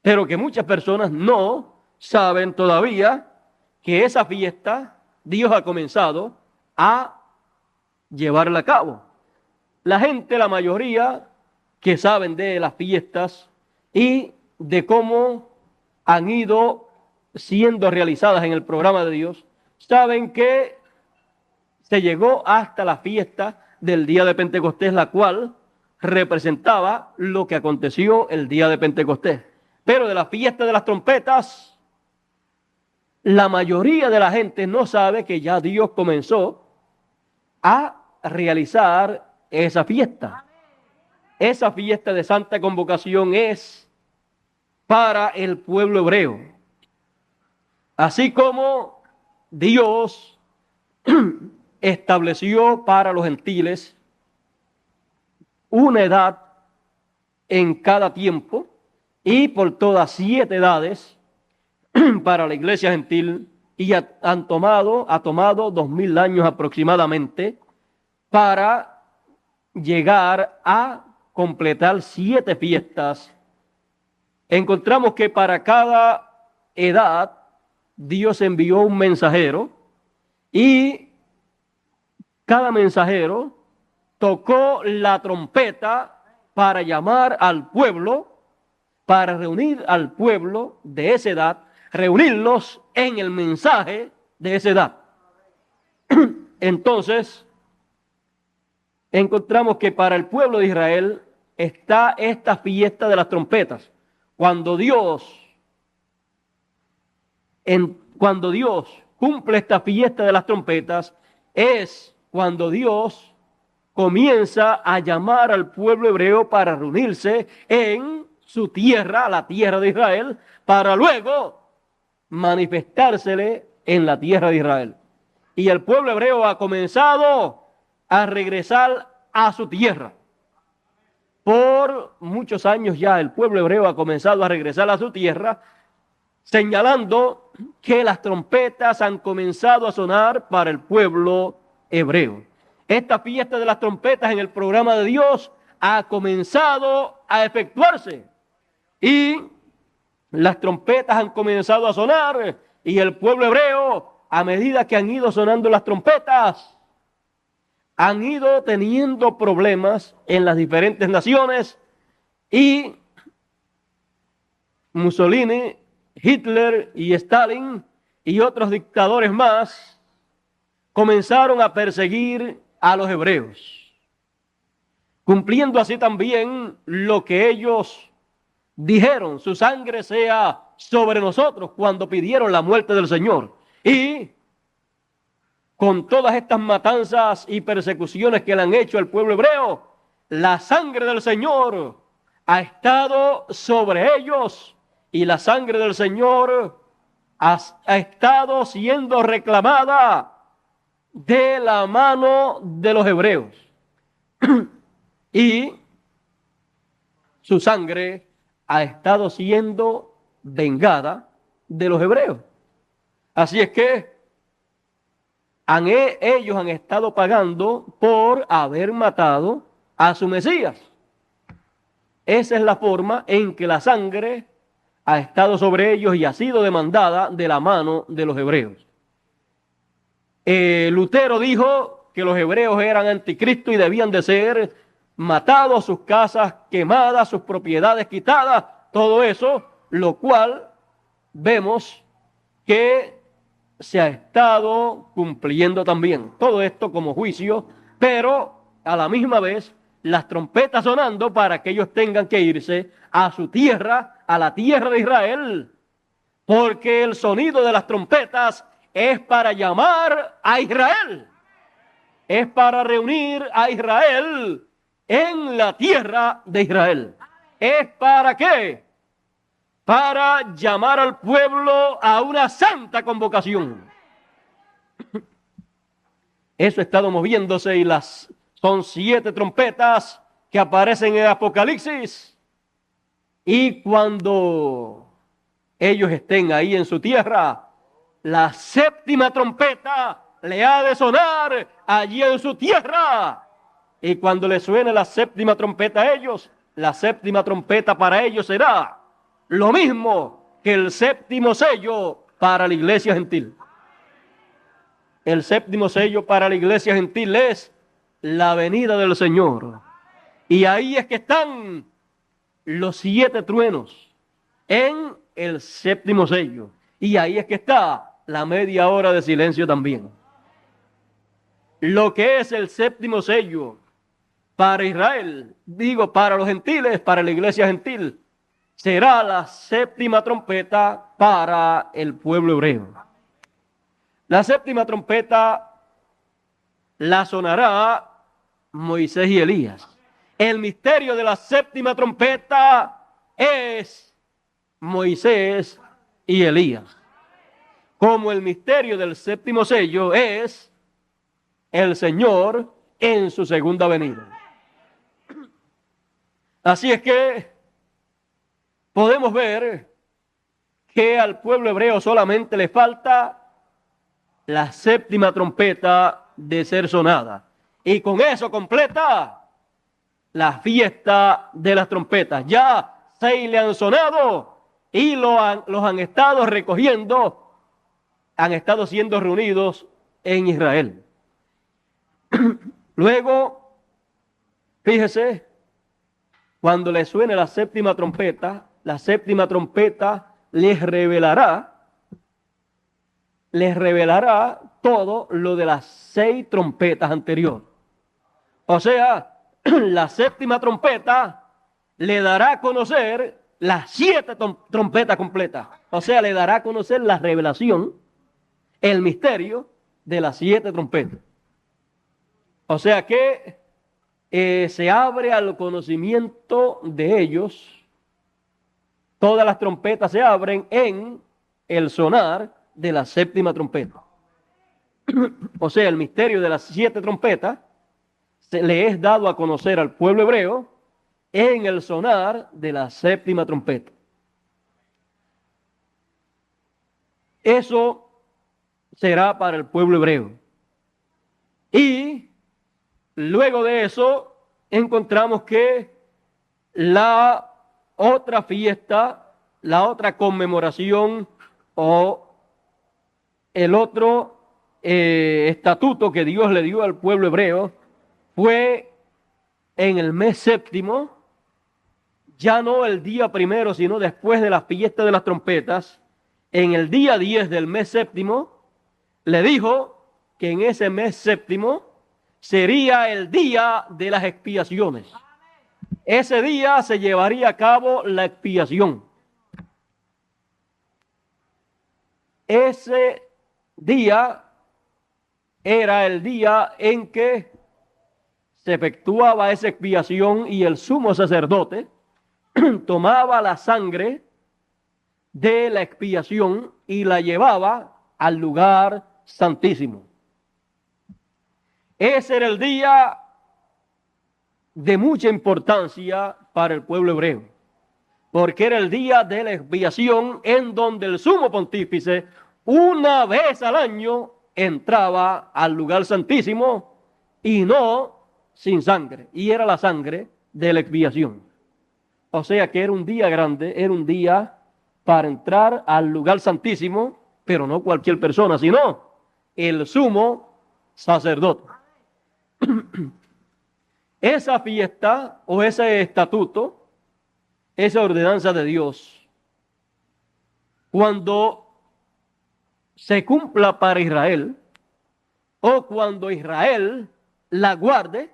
pero que muchas personas no saben todavía que esa fiesta Dios ha comenzado a llevarla a cabo. La gente, la mayoría que saben de las fiestas y de cómo han ido siendo realizadas en el programa de Dios, saben que se llegó hasta la fiesta del día de Pentecostés, la cual representaba lo que aconteció el día de Pentecostés. Pero de la fiesta de las trompetas, la mayoría de la gente no sabe que ya Dios comenzó a realizar esa fiesta. Esa fiesta de santa convocación es para el pueblo hebreo. Así como Dios estableció para los gentiles una edad en cada tiempo y por todas 7 edades para la iglesia gentil, y ha tomado 2000 años aproximadamente para llegar a completar 7 fiestas. Encontramos que para cada edad Dios envió un mensajero y cada mensajero tocó la trompeta para llamar al pueblo, para reunir al pueblo de esa edad, reunirlos en el mensaje de esa edad. Entonces, encontramos que para el pueblo de Israel está esta fiesta de las trompetas. Cuando Dios cumple esta fiesta de las trompetas, es cuando Dios comienza a llamar al pueblo hebreo para reunirse en su tierra, la tierra de Israel, para luego manifestársele en la tierra de Israel. Y el pueblo hebreo ha comenzado a regresar a su tierra. Por muchos años ya el pueblo hebreo ha comenzado a regresar a su tierra, señalando que las trompetas han comenzado a sonar para el pueblo hebreo. Esta fiesta de las trompetas en el programa de Dios ha comenzado a efectuarse y las trompetas han comenzado a sonar y el pueblo hebreo, a medida que han ido sonando las trompetas, han ido teniendo problemas en las diferentes naciones y Mussolini, Hitler y Stalin y otros dictadores más comenzaron a perseguir a los hebreos, cumpliendo así también lo que ellos dijeron: su sangre sea sobre nosotros, cuando pidieron la muerte del Señor. Y con todas estas matanzas y persecuciones que le han hecho al pueblo hebreo, la sangre del Señor ha estado sobre ellos y la sangre del Señor ha estado siendo reclamada de la mano de los hebreos. Y su sangre ha estado siendo vengada de los hebreos. Así es que ellos han estado pagando por haber matado a su Mesías. Esa es la forma en que la sangre ha estado sobre ellos y ha sido demandada de la mano de los hebreos. Lutero dijo que los hebreos eran anticristo y debían de ser matados, sus casas quemadas, sus propiedades quitadas, todo eso, lo cual vemos que se ha estado cumpliendo también. Todo esto como juicio, pero a la misma vez las trompetas sonando para que ellos tengan que irse a su tierra, a la tierra de Israel, porque el sonido de las trompetas es para llamar a Israel, es para reunir a Israel en la tierra de Israel. ¿Es para qué? Para llamar al pueblo a una santa convocación. Eso ha estado moviéndose y son 7 trompetas que aparecen en Apocalipsis. Y cuando ellos estén ahí en su tierra, la 7ª trompeta le ha de sonar allí en su tierra. Y cuando le suene la 7ª trompeta a ellos, la 7ª trompeta para ellos será lo mismo que el 7º sello para la iglesia gentil. El 7º sello para la iglesia gentil es la venida del Señor. Y ahí es que están los 7 truenos en el 7º sello. Y ahí es que está la media hora de silencio también. Lo que es el 7º sello para Israel, digo para los gentiles, para la iglesia gentil, será la 7ª trompeta para el pueblo hebreo. La 7ª trompeta la sonará Moisés y Elías. El misterio de la 7ª trompeta es Moisés y Elías. Como el misterio del 7º sello es el Señor en su segunda venida. Así es que podemos ver que al pueblo hebreo solamente le falta la 7ª trompeta de ser sonada. Y con eso completa la fiesta de las trompetas. Ya 6 le han sonado y los han estado recogiendo, han estado siendo reunidos en Israel. Luego, fíjese, cuando le suene la 7ª trompeta, la 7ª trompeta les revelará todo lo de las 6 trompetas anteriores. O sea, la 7ª trompeta le dará a conocer las 7 trompetas completas. O sea, le dará a conocer la revelación, el misterio de las 7 trompetas. O sea que se abre al conocimiento de ellos. Todas las trompetas se abren en el sonar de la 7ª trompeta. O sea, el misterio de las 7 trompetas le es dado a conocer al pueblo hebreo en el sonar de la 7ª trompeta. Eso será para el pueblo hebreo. Y luego de eso encontramos que la otra fiesta, la otra conmemoración o el otro estatuto que Dios le dio al pueblo hebreo fue en el mes 7º, ya no el día 1, sino después de la fiesta de las trompetas, en el día 10 del mes 7º, le dijo que en ese mes 7º sería el día de las expiaciones. Ese día se llevaría a cabo la expiación. Ese día era el día en que se efectuaba esa expiación y el sumo sacerdote tomaba la sangre de la expiación y la llevaba al lugar santísimo. Ese era el día de mucha importancia para el pueblo hebreo, porque era el día de la expiación en donde el sumo pontífice una vez al año entraba al lugar santísimo y no sin sangre. Y era la sangre de la expiación. O sea que era un día grande, era un día para entrar al lugar santísimo, pero no cualquier persona, sino el sumo sacerdote. Esa fiesta o ese estatuto, esa ordenanza de Dios, cuando se cumpla para Israel, o cuando Israel la guarde,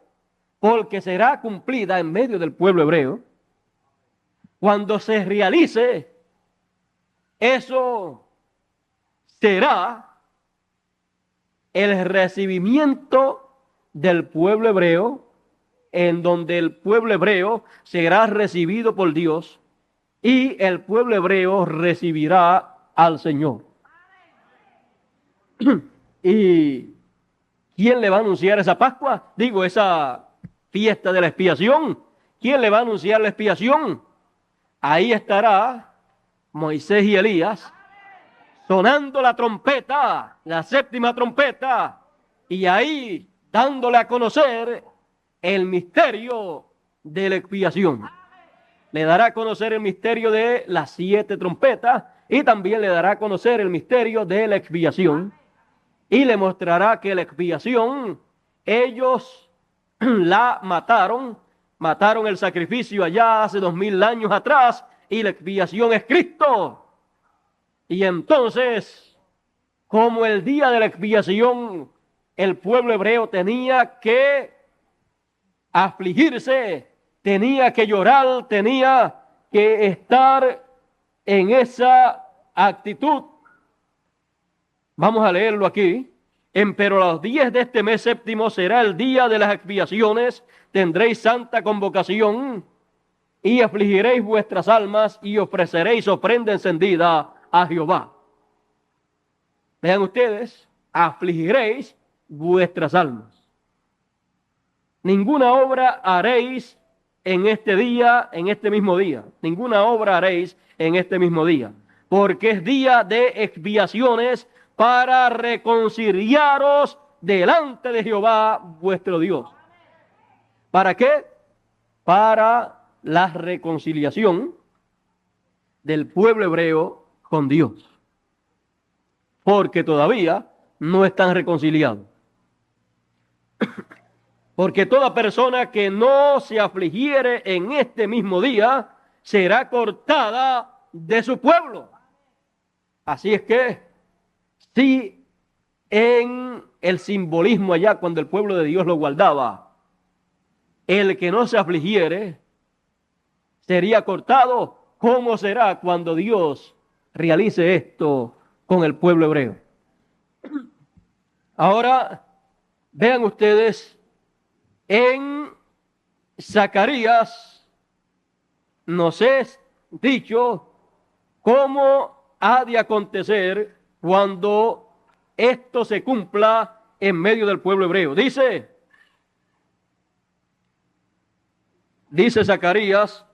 porque será cumplida en medio del pueblo hebreo, cuando se realice, eso será el recibimiento del pueblo hebreo, en donde el pueblo hebreo será recibido por Dios y el pueblo hebreo recibirá al Señor. ¿Y quién le va a anunciar esa Pascua? Digo, esa fiesta de la expiación. ¿Quién le va a anunciar la expiación? Ahí estará Moisés y Elías sonando la trompeta, la séptima trompeta, y ahí dándole a conocer el misterio de la expiación. Le dará a conocer el misterio de las 7 trompetas y también le dará a conocer el misterio de la expiación. Y le mostrará que la expiación, ellos la mataron el sacrificio allá hace 2000 años atrás, y la expiación es Cristo. Y entonces, como el día de la expiación, el pueblo hebreo tenía que afligirse, tenía que llorar, tenía que estar en esa actitud. Vamos a leerlo aquí. Pero los días de este mes séptimo será el día de las expiaciones, tendréis santa convocación y afligiréis vuestras almas y ofreceréis ofrenda encendida a Jehová. Vean ustedes, afligiréis vuestras almas. Ninguna obra haréis en este día, en este mismo día. Ninguna obra haréis en este mismo día, porque es día de expiaciones para reconciliaros delante de Jehová vuestro Dios. ¿Para qué? Para la reconciliación del pueblo hebreo con Dios, porque todavía no están reconciliados. Porque toda persona que no se afligiere en este mismo día será cortada de su pueblo. Así es que, si en el simbolismo allá cuando el pueblo de Dios lo guardaba, el que no se afligiere sería cortado, ¿cómo será cuando Dios realice esto con el pueblo hebreo? Ahora, vean ustedes, en Zacarías nos es dicho cómo ha de acontecer cuando esto se cumpla en medio del pueblo hebreo. Dice Zacarías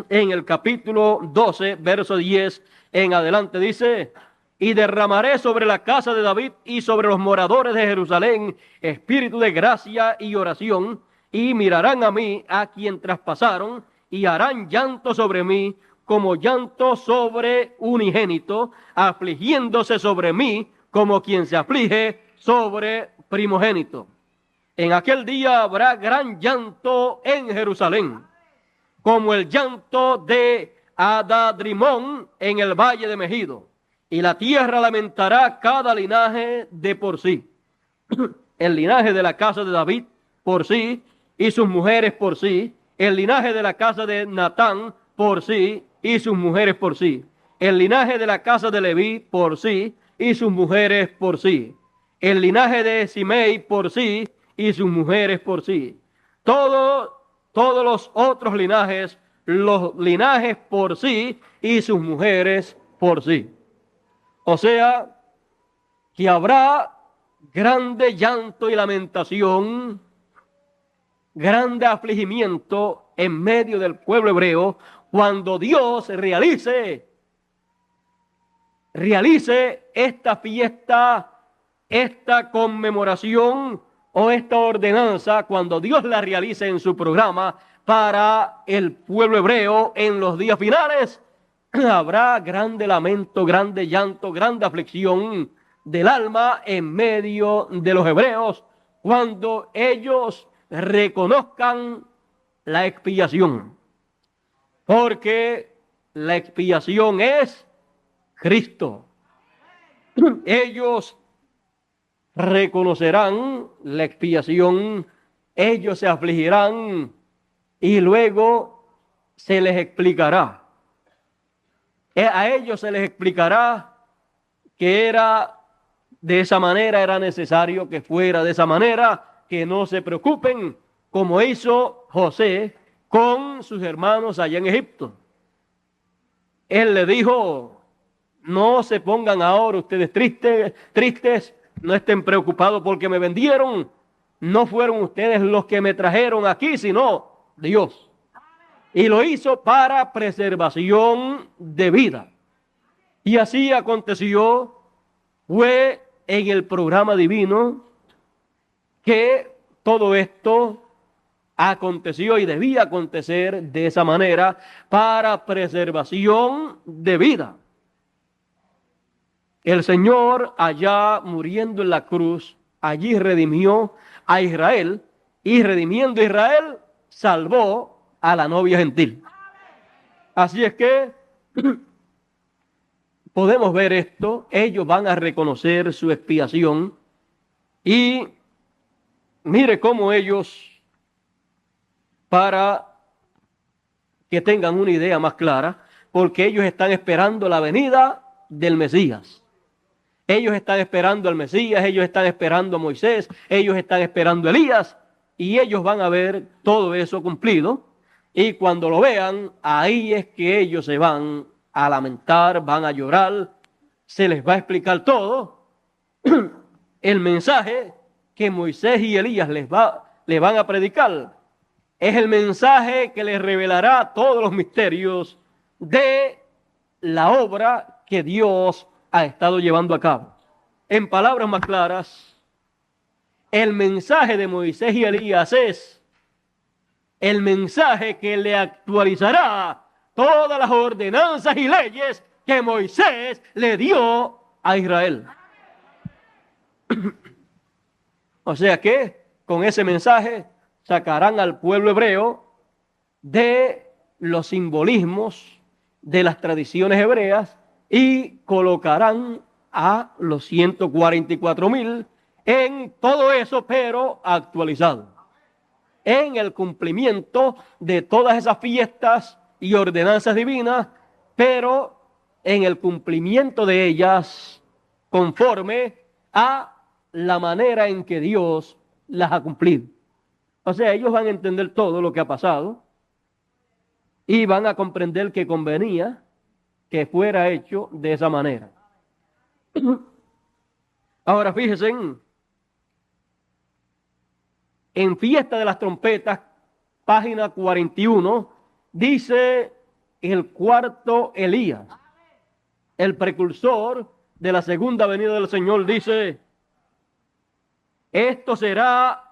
en el capítulo 12, verso 10 en adelante, dice: y derramaré sobre la casa de David y sobre los moradores de Jerusalén espíritu de gracia y oración, y mirarán a mí, a quien traspasaron, y harán llanto sobre mí, como llanto sobre unigénito, afligiéndose sobre mí, como quien se aflige sobre primogénito. En aquel día habrá gran llanto en Jerusalén, como el llanto de Adadrimón en el valle de Megido. Y la tierra lamentará cada linaje de por sí. El linaje de la casa de David por sí, y sus mujeres por sí. El linaje de la casa de Natán por sí, y sus mujeres por sí. El linaje de la casa de Leví por sí, y sus mujeres por sí. El linaje de Simei por sí, y sus mujeres por sí. Todos los otros linajes, los linajes por sí, y sus mujeres por sí. O sea, que habrá grande llanto y lamentación, grande afligimiento en medio del pueblo hebreo cuando Dios realice esta fiesta esta conmemoración o esta ordenanza, cuando Dios la realice en su programa para el pueblo hebreo en los días finales, habrá grande lamento, grande llanto, grande aflicción del alma en medio de los hebreos cuando ellos reconozcan la expiación. Porque la expiación es Cristo. Ellos reconocerán la expiación, ellos se afligirán y luego se les explicará. A ellos se les explicará que era de esa manera, era necesario que fuera de esa manera, que no se preocupen, como hizo José con sus hermanos allá en Egipto. Él le dijo: no se pongan ahora ustedes tristes, no estén preocupados porque me vendieron. No fueron ustedes los que me trajeron aquí, sino Dios. Y lo hizo para preservación de vida. Y así aconteció, fue en el programa divino que todo esto aconteció y debía acontecer de esa manera para preservación de vida. El Señor, allá muriendo en la cruz, allí redimió a Israel, y redimiendo a Israel salvó a la novia gentil. Así es que podemos ver esto. Ellos van a reconocer su expiación y mire cómo ellos, para que tengan una idea más clara, porque ellos están esperando la venida del Mesías. Ellos están esperando al Mesías, ellos están esperando a Moisés, ellos están esperando a Elías, y ellos van a ver todo eso cumplido. Y cuando lo vean, ahí es que ellos se van a lamentar, van a llorar, se les va a explicar todo. El mensaje que Moisés y Elías les van a predicar es el mensaje que les revelará todos los misterios de la obra que Dios ha estado llevando a cabo. En palabras más claras, el mensaje de Moisés y Elías es el mensaje que le actualizará todas las ordenanzas y leyes que Moisés le dio a Israel. O sea que con ese mensaje sacarán al pueblo hebreo de los simbolismos de las tradiciones hebreas y colocarán a los 144,000 en todo eso, pero actualizado, en el cumplimiento de todas esas fiestas y ordenanzas divinas, pero en el cumplimiento de ellas conforme a la manera en que Dios las ha cumplido. O sea, ellos van a entender todo lo que ha pasado y van a comprender que convenía que fuera hecho de esa manera. Ahora fíjense, en Fiesta de las Trompetas, página 41, dice el cuarto Elías, el precursor de la segunda venida del Señor, dice: esto será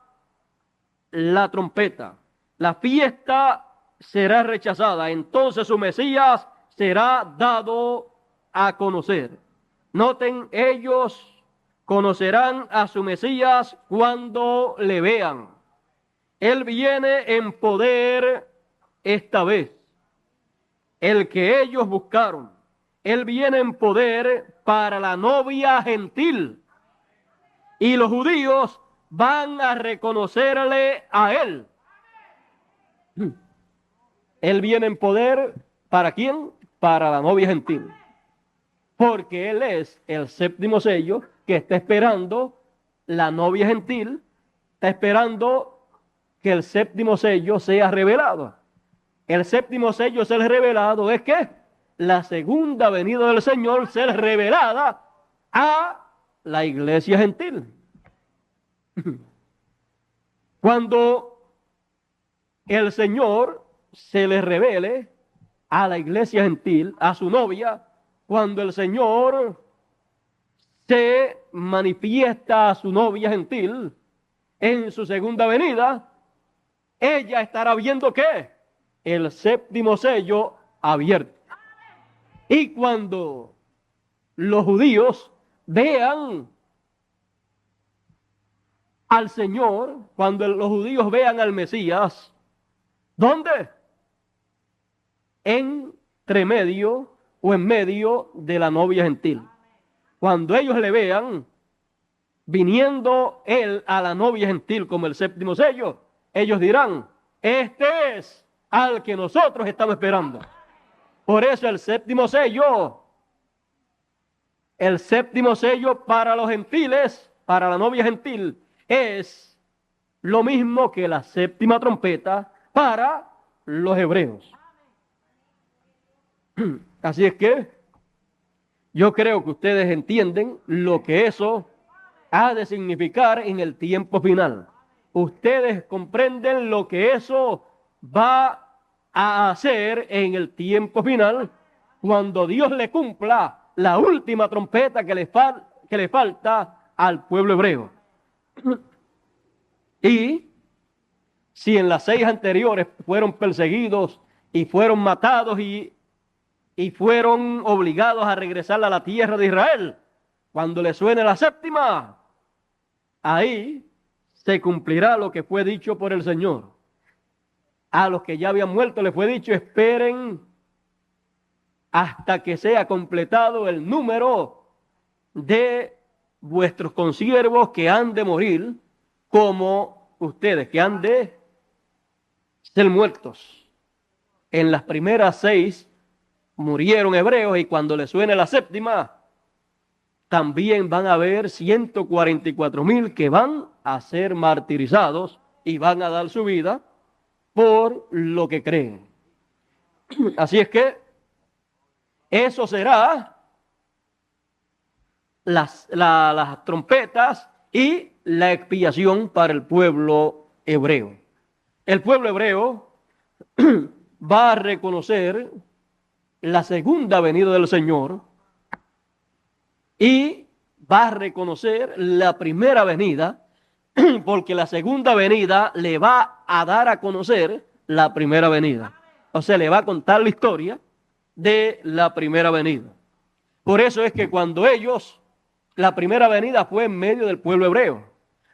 la trompeta, la fiesta será rechazada, entonces su Mesías será dado a conocer. Noten, ellos conocerán a su Mesías cuando le vean. Él viene en poder esta vez, el que ellos buscaron. Él viene en poder para la novia gentil. Y los judíos van a reconocerle a él. Él viene en poder, ¿para quién? Para la novia gentil. Porque él es el séptimo sello que está esperando la novia gentil, está esperando que el séptimo sello sea revelado. El séptimo sello ser revelado es que la segunda venida del Señor ser revelada a la iglesia gentil. Cuando el Señor se le revele a la iglesia gentil, a su novia, cuando el Señor se manifiesta a su novia gentil en su segunda venida, ella estará viendo ¿qué? El séptimo sello abierto. Y cuando los judíos vean al Señor, cuando los judíos vean al Mesías, ¿dónde? Entre medio o en medio de la novia gentil. Cuando ellos le vean viniendo él a la novia gentil como el séptimo sello, ellos dirán, este es al que nosotros estamos esperando. Por eso el séptimo sello para los gentiles, para la novia gentil, es lo mismo que la séptima trompeta para los hebreos. Así es que yo creo que ustedes entienden lo que eso ha de significar en el tiempo final. Ustedes comprenden lo que eso va a hacer en el tiempo final cuando Dios le cumpla la última trompeta que le falta al pueblo hebreo. Y si en las 6 anteriores fueron perseguidos y fueron matados y fueron obligados a regresar a la tierra de Israel, cuando le suene la séptima, ahí se cumplirá lo que fue dicho por el Señor. A los que ya habían muerto les fue dicho, esperen hasta que sea completado el número de vuestros consiervos que han de morir como ustedes, que han de ser muertos. En las primeras 6 murieron hebreos y cuando le suene la séptima, también van a haber 144,000 que van a ser martirizados y van a dar su vida por lo que creen. Así es que eso será las trompetas y la expiación para el pueblo hebreo. El pueblo hebreo va a reconocer la segunda venida del Señor y va a reconocer la primera venida, porque la segunda venida le va a dar a conocer la primera venida. O sea, le va a contar la historia de la primera venida. Por eso es que cuando la primera venida fue en medio del pueblo hebreo.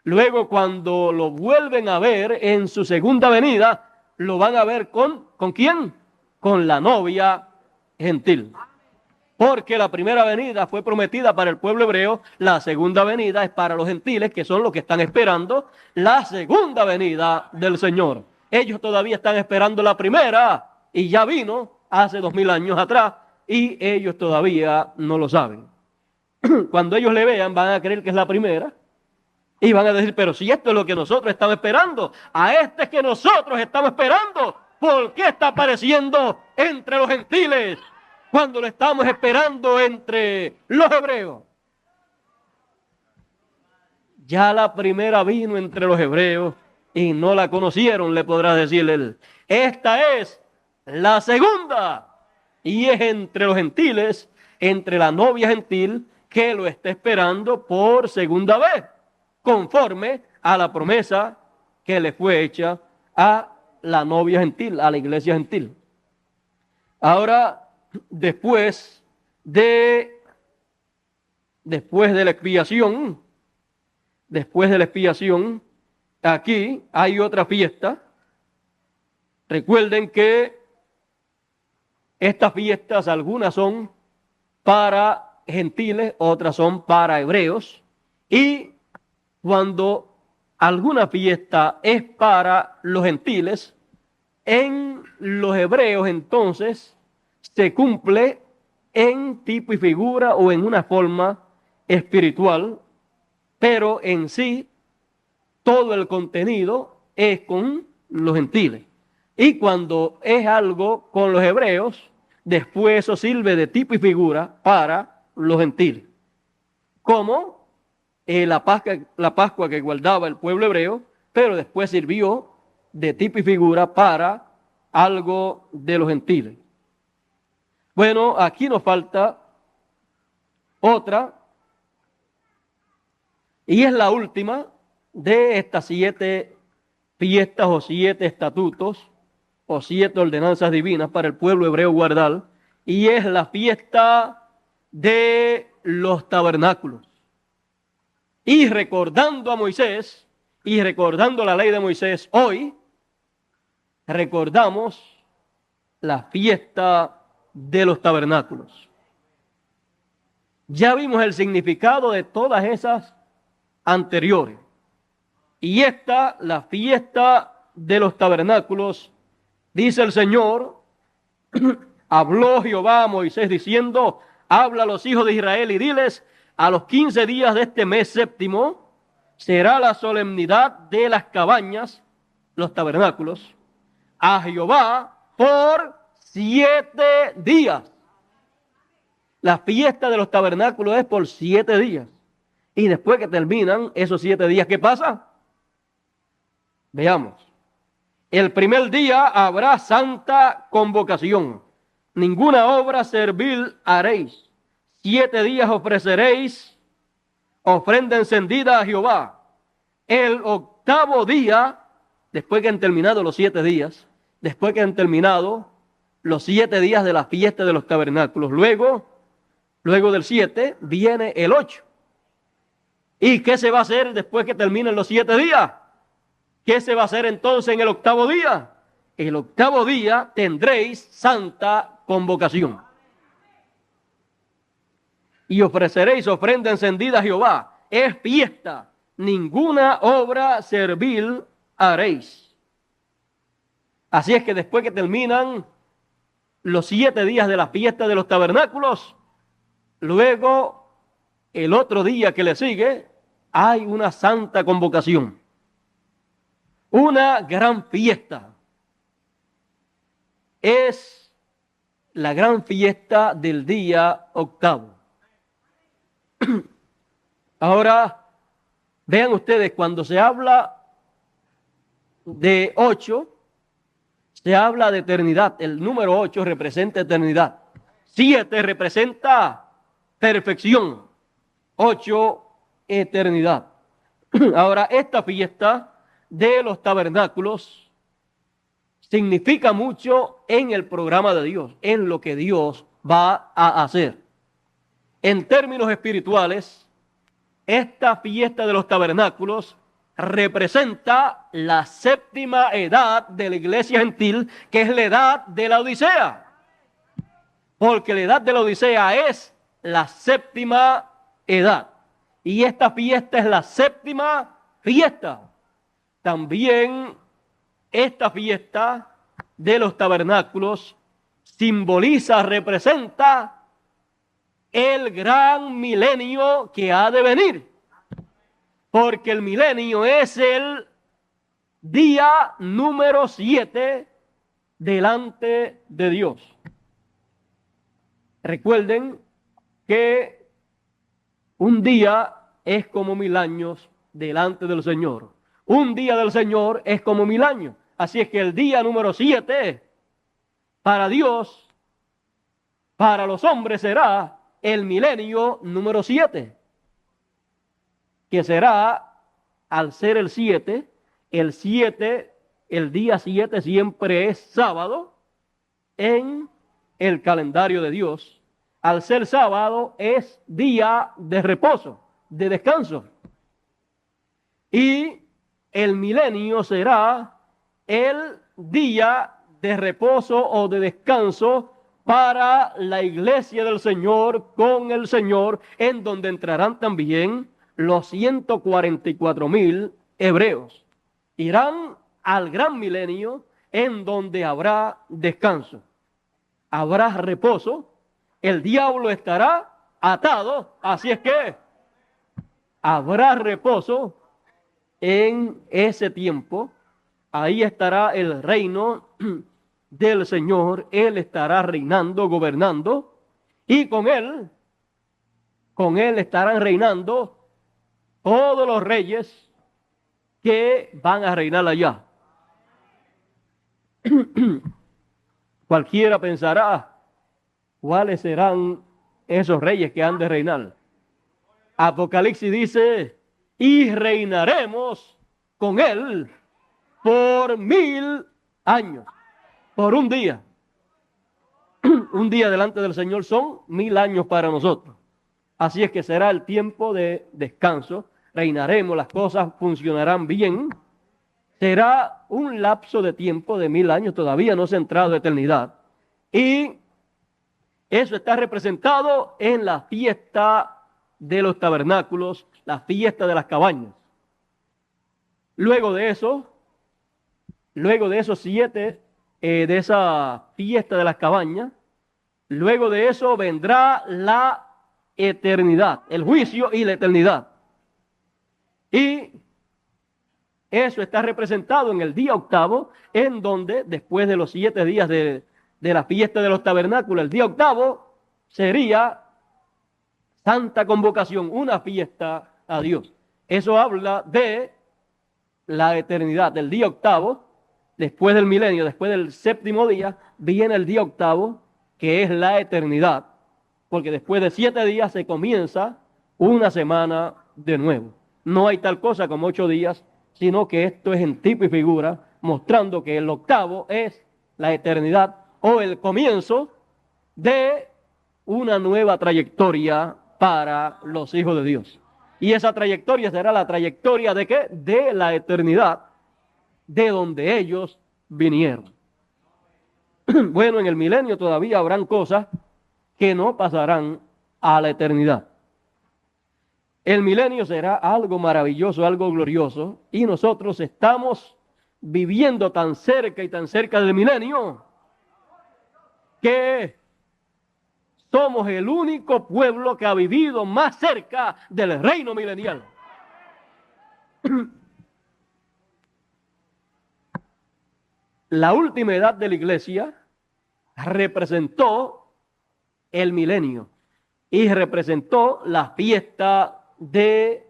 Luego cuando lo vuelven a ver en su segunda venida, lo van a ver ¿con quién? Con la novia gentil. Porque la primera venida fue prometida para el pueblo hebreo, la segunda venida es para los gentiles, que son los que están esperando la segunda venida del Señor. Ellos todavía están esperando la primera y ya vino hace 2000 años atrás y ellos todavía no lo saben. Cuando ellos le vean van a creer que es la primera y van a decir, pero si esto es lo que nosotros estamos esperando, a este es que nosotros estamos esperando, ¿por qué está apareciendo entre los gentiles cuando lo estamos esperando entre los hebreos? Ya la primera vino entre los hebreos y no la conocieron, le podrá decir él. Esta es la segunda y es entre los gentiles, entre la novia gentil que lo está esperando por segunda vez, conforme a la promesa que le fue hecha a la novia gentil, a la iglesia gentil. Ahora, después de la expiación, aquí hay otra fiesta. Recuerden que estas fiestas, algunas son para gentiles, otras son para hebreos. Y cuando alguna fiesta es para los gentiles, en los hebreos entonces se cumple en tipo y figura o en una forma espiritual, pero en sí todo el contenido es con los gentiles. Y cuando es algo con los hebreos, después eso sirve de tipo y figura para los gentiles. Como la Pascua que guardaba el pueblo hebreo, pero después sirvió de tipo y figura para algo de los gentiles. Bueno, aquí nos falta otra Y es la última de estas 7 fiestas o 7 estatutos o 7 ordenanzas divinas para el pueblo hebreo guardar. Y es la fiesta de los tabernáculos. Y recordando a Moisés y recordando la ley de Moisés, hoy recordamos la fiesta de los tabernáculos. Ya vimos el significado de todas esas anteriores. Y esta, la fiesta de los tabernáculos, dice el Señor, habló Jehová a Moisés diciendo, habla a los hijos de Israel y diles, a los 15 días de este mes séptimo será la solemnidad de las cabañas, los tabernáculos, a Jehová por 7 días. La fiesta de los tabernáculos es por 7 días. Y después que terminan esos 7 días, ¿qué pasa? Veamos. El primer día habrá santa convocación. Ninguna obra servil haréis. 7 días ofreceréis ofrenda encendida a Jehová. El octavo día, después que han terminado los 7 días, después que han terminado los 7 días de la fiesta de los tabernáculos, luego del 7 viene el 8. ¿Y qué se va a hacer después que terminen los 7 días? ¿Qué se va a hacer entonces en el octavo día? El octavo día tendréis santa convocación. Y ofreceréis ofrenda encendida a Jehová. Es fiesta. Ninguna obra servil haréis. Así es que después que terminan los 7 días de la fiesta de los tabernáculos, luego el otro día que le sigue, hay una santa convocación. Una gran fiesta. Es la gran fiesta del día octavo. Ahora, vean ustedes, cuando se habla de 8, se habla de eternidad. El número 8 representa eternidad. 7 representa perfección. 8, eternidad. Ahora, esta fiesta de los tabernáculos significa mucho en el programa de Dios, en lo que Dios va a hacer. En términos espirituales, esta fiesta de los tabernáculos representa la séptima edad de la iglesia gentil, que es la edad de la Odisea. Porque la edad de la Odisea es la séptima edad. Y esta fiesta es la séptima fiesta. También esta fiesta de los tabernáculos simboliza, representa el gran milenio que ha de venir. Porque el milenio es el día número 7 delante de Dios. Recuerden que un día es como 1000 años delante del Señor. Un día del Señor es como 1000 años. Así es que el día número 7 para Dios, para los hombres será el milenio número 7. Que será, al ser el 7, el día 7 siempre es sábado en el calendario de Dios. Al ser sábado es día de reposo, de descanso. Y el milenio será el día de reposo o de descanso para la iglesia del Señor con el Señor, en donde entrarán también los 144,000 hebreos. Irán al gran milenio, en donde habrá descanso, habrá reposo, el diablo estará atado, así es que habrá reposo en ese tiempo. Ahí estará el reino del Señor. Él estará reinando, gobernando, y con él estarán reinando todos los reyes que van a reinar allá. Cualquiera pensará, ¿cuáles serán esos reyes que han de reinar? Apocalipsis dice y reinaremos con él por 1000 años, por un día. Un día delante del Señor son 1000 años para nosotros. Así es que será el tiempo de descanso. Reinaremos, las cosas funcionarán bien. Será un lapso de tiempo de 1000 años, todavía no se ha entrado a eternidad. Y eso está representado en la fiesta de los tabernáculos, la fiesta de las cabañas. Luego de esos 7, de esa fiesta de las cabañas, luego de eso vendrá la eternidad, el juicio y la eternidad. Y eso está representado en el día octavo, en donde después de los 7 días de la fiesta de los tabernáculos, el día octavo sería Santa Convocación, una fiesta a Dios. Eso habla de la eternidad, del día octavo, después del milenio, después del 7º día, viene el día octavo, que es la eternidad, porque después de 7 días se comienza una semana de nuevo. No hay tal cosa como 8 días, sino que esto es en tipo y figura, mostrando que el octavo es la eternidad o el comienzo de una nueva trayectoria para los hijos de Dios. Y esa trayectoria será la trayectoria ¿de qué? De la eternidad, de donde ellos vinieron. Bueno, en el milenio todavía habrán cosas que no pasarán a la eternidad. El milenio será algo maravilloso, algo glorioso, y nosotros estamos viviendo tan cerca y tan cerca del milenio que somos el único pueblo que ha vivido más cerca del reino milenial. La última edad de la iglesia representó el milenio y representó la fiesta de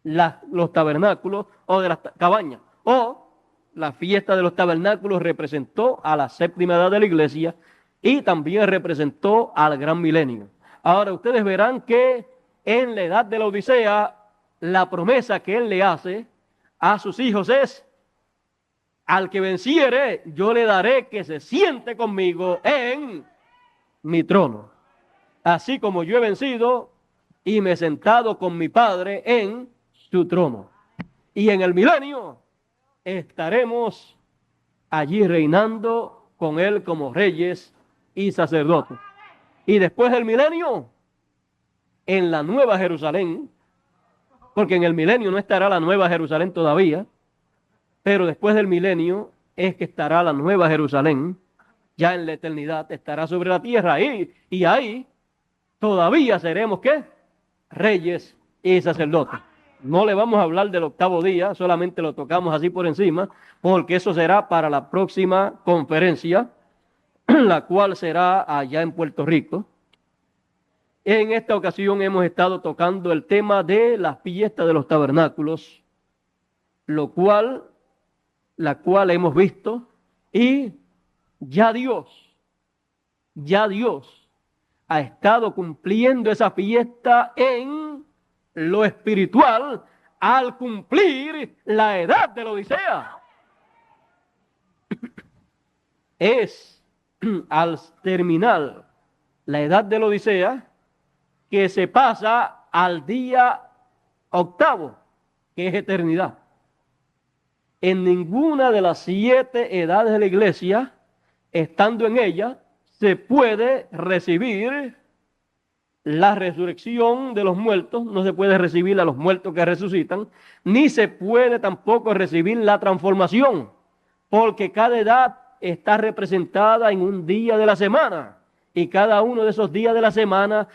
los tabernáculos o de las cabañas, o la fiesta de los tabernáculos representó a la 7ª edad de la iglesia y también representó al gran milenio. Ahora ustedes verán que en la edad de la Odisea la promesa que él le hace a sus hijos es: al que venciere, yo le daré que se siente conmigo en mi trono, así como yo he vencido y me he sentado con mi Padre en su trono. Y en el milenio estaremos allí reinando con él como reyes y sacerdotes. Y después del milenio, en la nueva Jerusalén, porque en el milenio no estará la nueva Jerusalén todavía, pero después del milenio es que estará la nueva Jerusalén, ya en la eternidad estará sobre la tierra, y ahí todavía seremos ¿qué? Reyes y sacerdotes. No le vamos a hablar del 8º día, solamente lo tocamos así por encima, porque eso será para la próxima conferencia, la cual será allá en Puerto Rico. En esta ocasión hemos estado tocando el tema de la fiesta de los tabernáculos, la cual hemos visto, y ya Dios ha estado cumpliendo esa fiesta en lo espiritual al cumplir la edad de la Odisea. Es al terminar la edad de la Odisea que se pasa al día octavo, que es eternidad. En ninguna de las 7 edades de la iglesia, estando en ella, se puede recibir la resurrección de los muertos, no se puede recibir a los muertos que resucitan, ni se puede tampoco recibir la transformación, porque cada edad está representada en un día de la semana, y cada uno de esos días de la semana,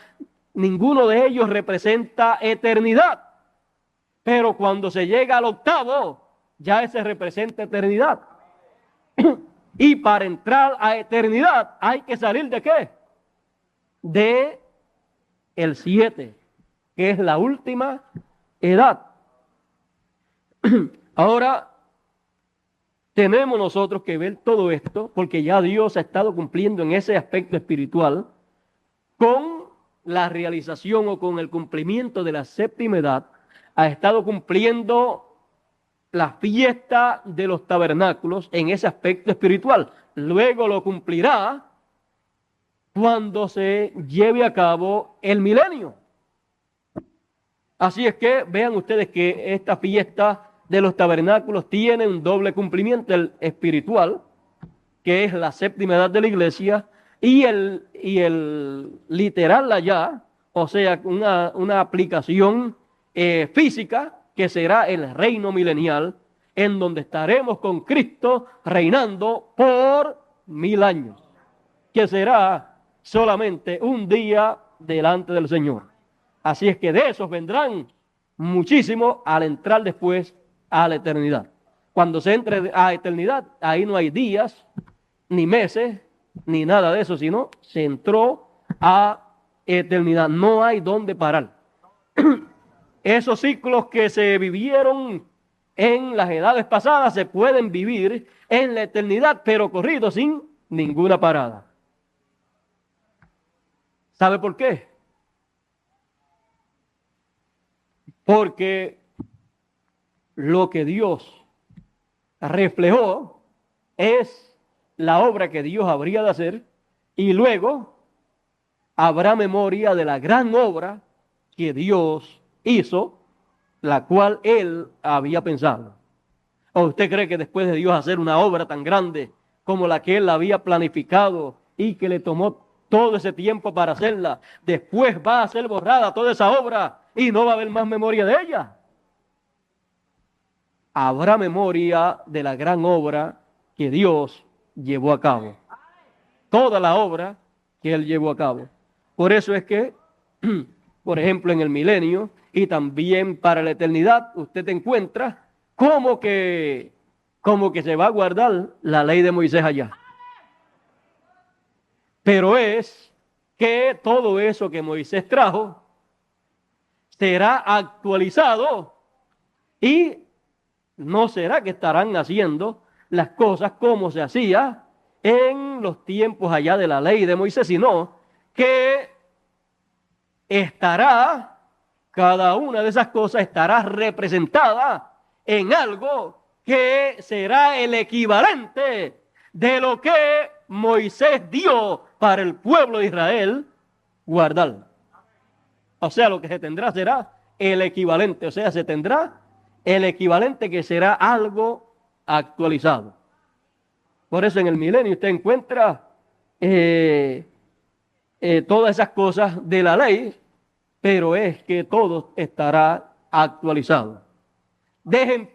ninguno de ellos representa eternidad. Pero cuando se llega al octavo, ya ese representa eternidad. Y para entrar a eternidad hay que salir ¿de qué? De el 7, que es la última edad. Ahora tenemos nosotros que ver todo esto, porque ya Dios ha estado cumpliendo en ese aspecto espiritual con la realización o con el cumplimiento de la 7ª edad, ha estado cumpliendo la fiesta de los tabernáculos en ese aspecto espiritual. Luego lo cumplirá cuando se lleve a cabo el milenio. Así es que vean ustedes que esta fiesta de los tabernáculos tiene un doble cumplimiento, el espiritual, que es la séptima edad de la iglesia, y el literal allá, o sea, una aplicación física, que será el reino milenial, en donde estaremos con Cristo reinando por 1000 años, que será solamente un día delante del Señor. Así es que de esos vendrán muchísimos al entrar después a la eternidad. Cuando se entre a eternidad, ahí no hay días, ni meses, ni nada de eso, sino se entró a eternidad. No hay dónde parar. Esos ciclos que se vivieron en las edades pasadas se pueden vivir en la eternidad, pero corridos sin ninguna parada. ¿Sabe por qué? Porque lo que Dios reflejó es la obra que Dios habría de hacer, y luego habrá memoria de la gran obra que Dios hizo, la cual Él había pensado. ¿O usted cree que después de Dios hacer una obra tan grande como la que Él había planificado y que le tomó todo ese tiempo para hacerla, después va a ser borrada toda esa obra y no va a haber más memoria de ella? Habrá memoria de la gran obra que Dios llevó a cabo. Toda la obra que Él llevó a cabo. Por eso es que, por ejemplo, en el milenio y también para la eternidad, usted encuentra como que se va a guardar la ley de Moisés allá. Pero es que todo eso que Moisés trajo será actualizado, y no será que estarán haciendo las cosas como se hacía en los tiempos allá de la ley de Moisés, sino que estará, cada una de esas cosas estará representada en algo que será el equivalente de lo que Moisés dio para el pueblo de Israel guardar. O sea, lo que se tendrá será el equivalente, o sea, se tendrá el equivalente, que será algo actualizado. Por eso en el milenio usted encuentra todas esas cosas de la ley, pero es que todo estará actualizado. Dejen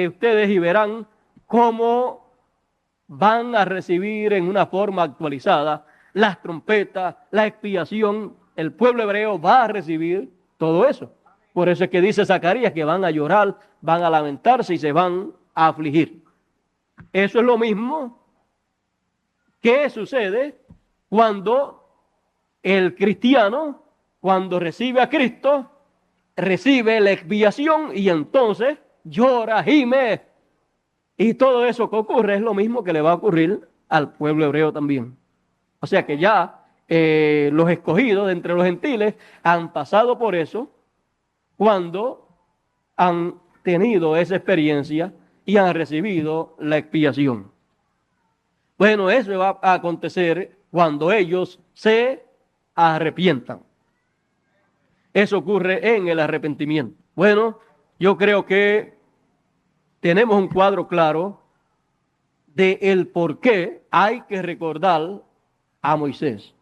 ustedes y verán cómo van a recibir en una forma actualizada las trompetas, la expiación. El pueblo hebreo va a recibir todo eso. Por eso es que dice Zacarías que van a llorar, van a lamentarse y se van a afligir. Eso es lo mismo que sucede cuando el cristiano, cuando recibe a Cristo, recibe la expiación y entonces llora, gime. Y todo eso que ocurre es lo mismo que le va a ocurrir al pueblo hebreo también. O sea que ya los escogidos de entre los gentiles han pasado por eso cuando han tenido esa experiencia y han recibido la expiación. Bueno, eso va a acontecer cuando ellos se arrepientan. Eso ocurre en el arrepentimiento. Bueno, yo creo que tenemos un cuadro claro de el por qué hay que recordar a Moisés.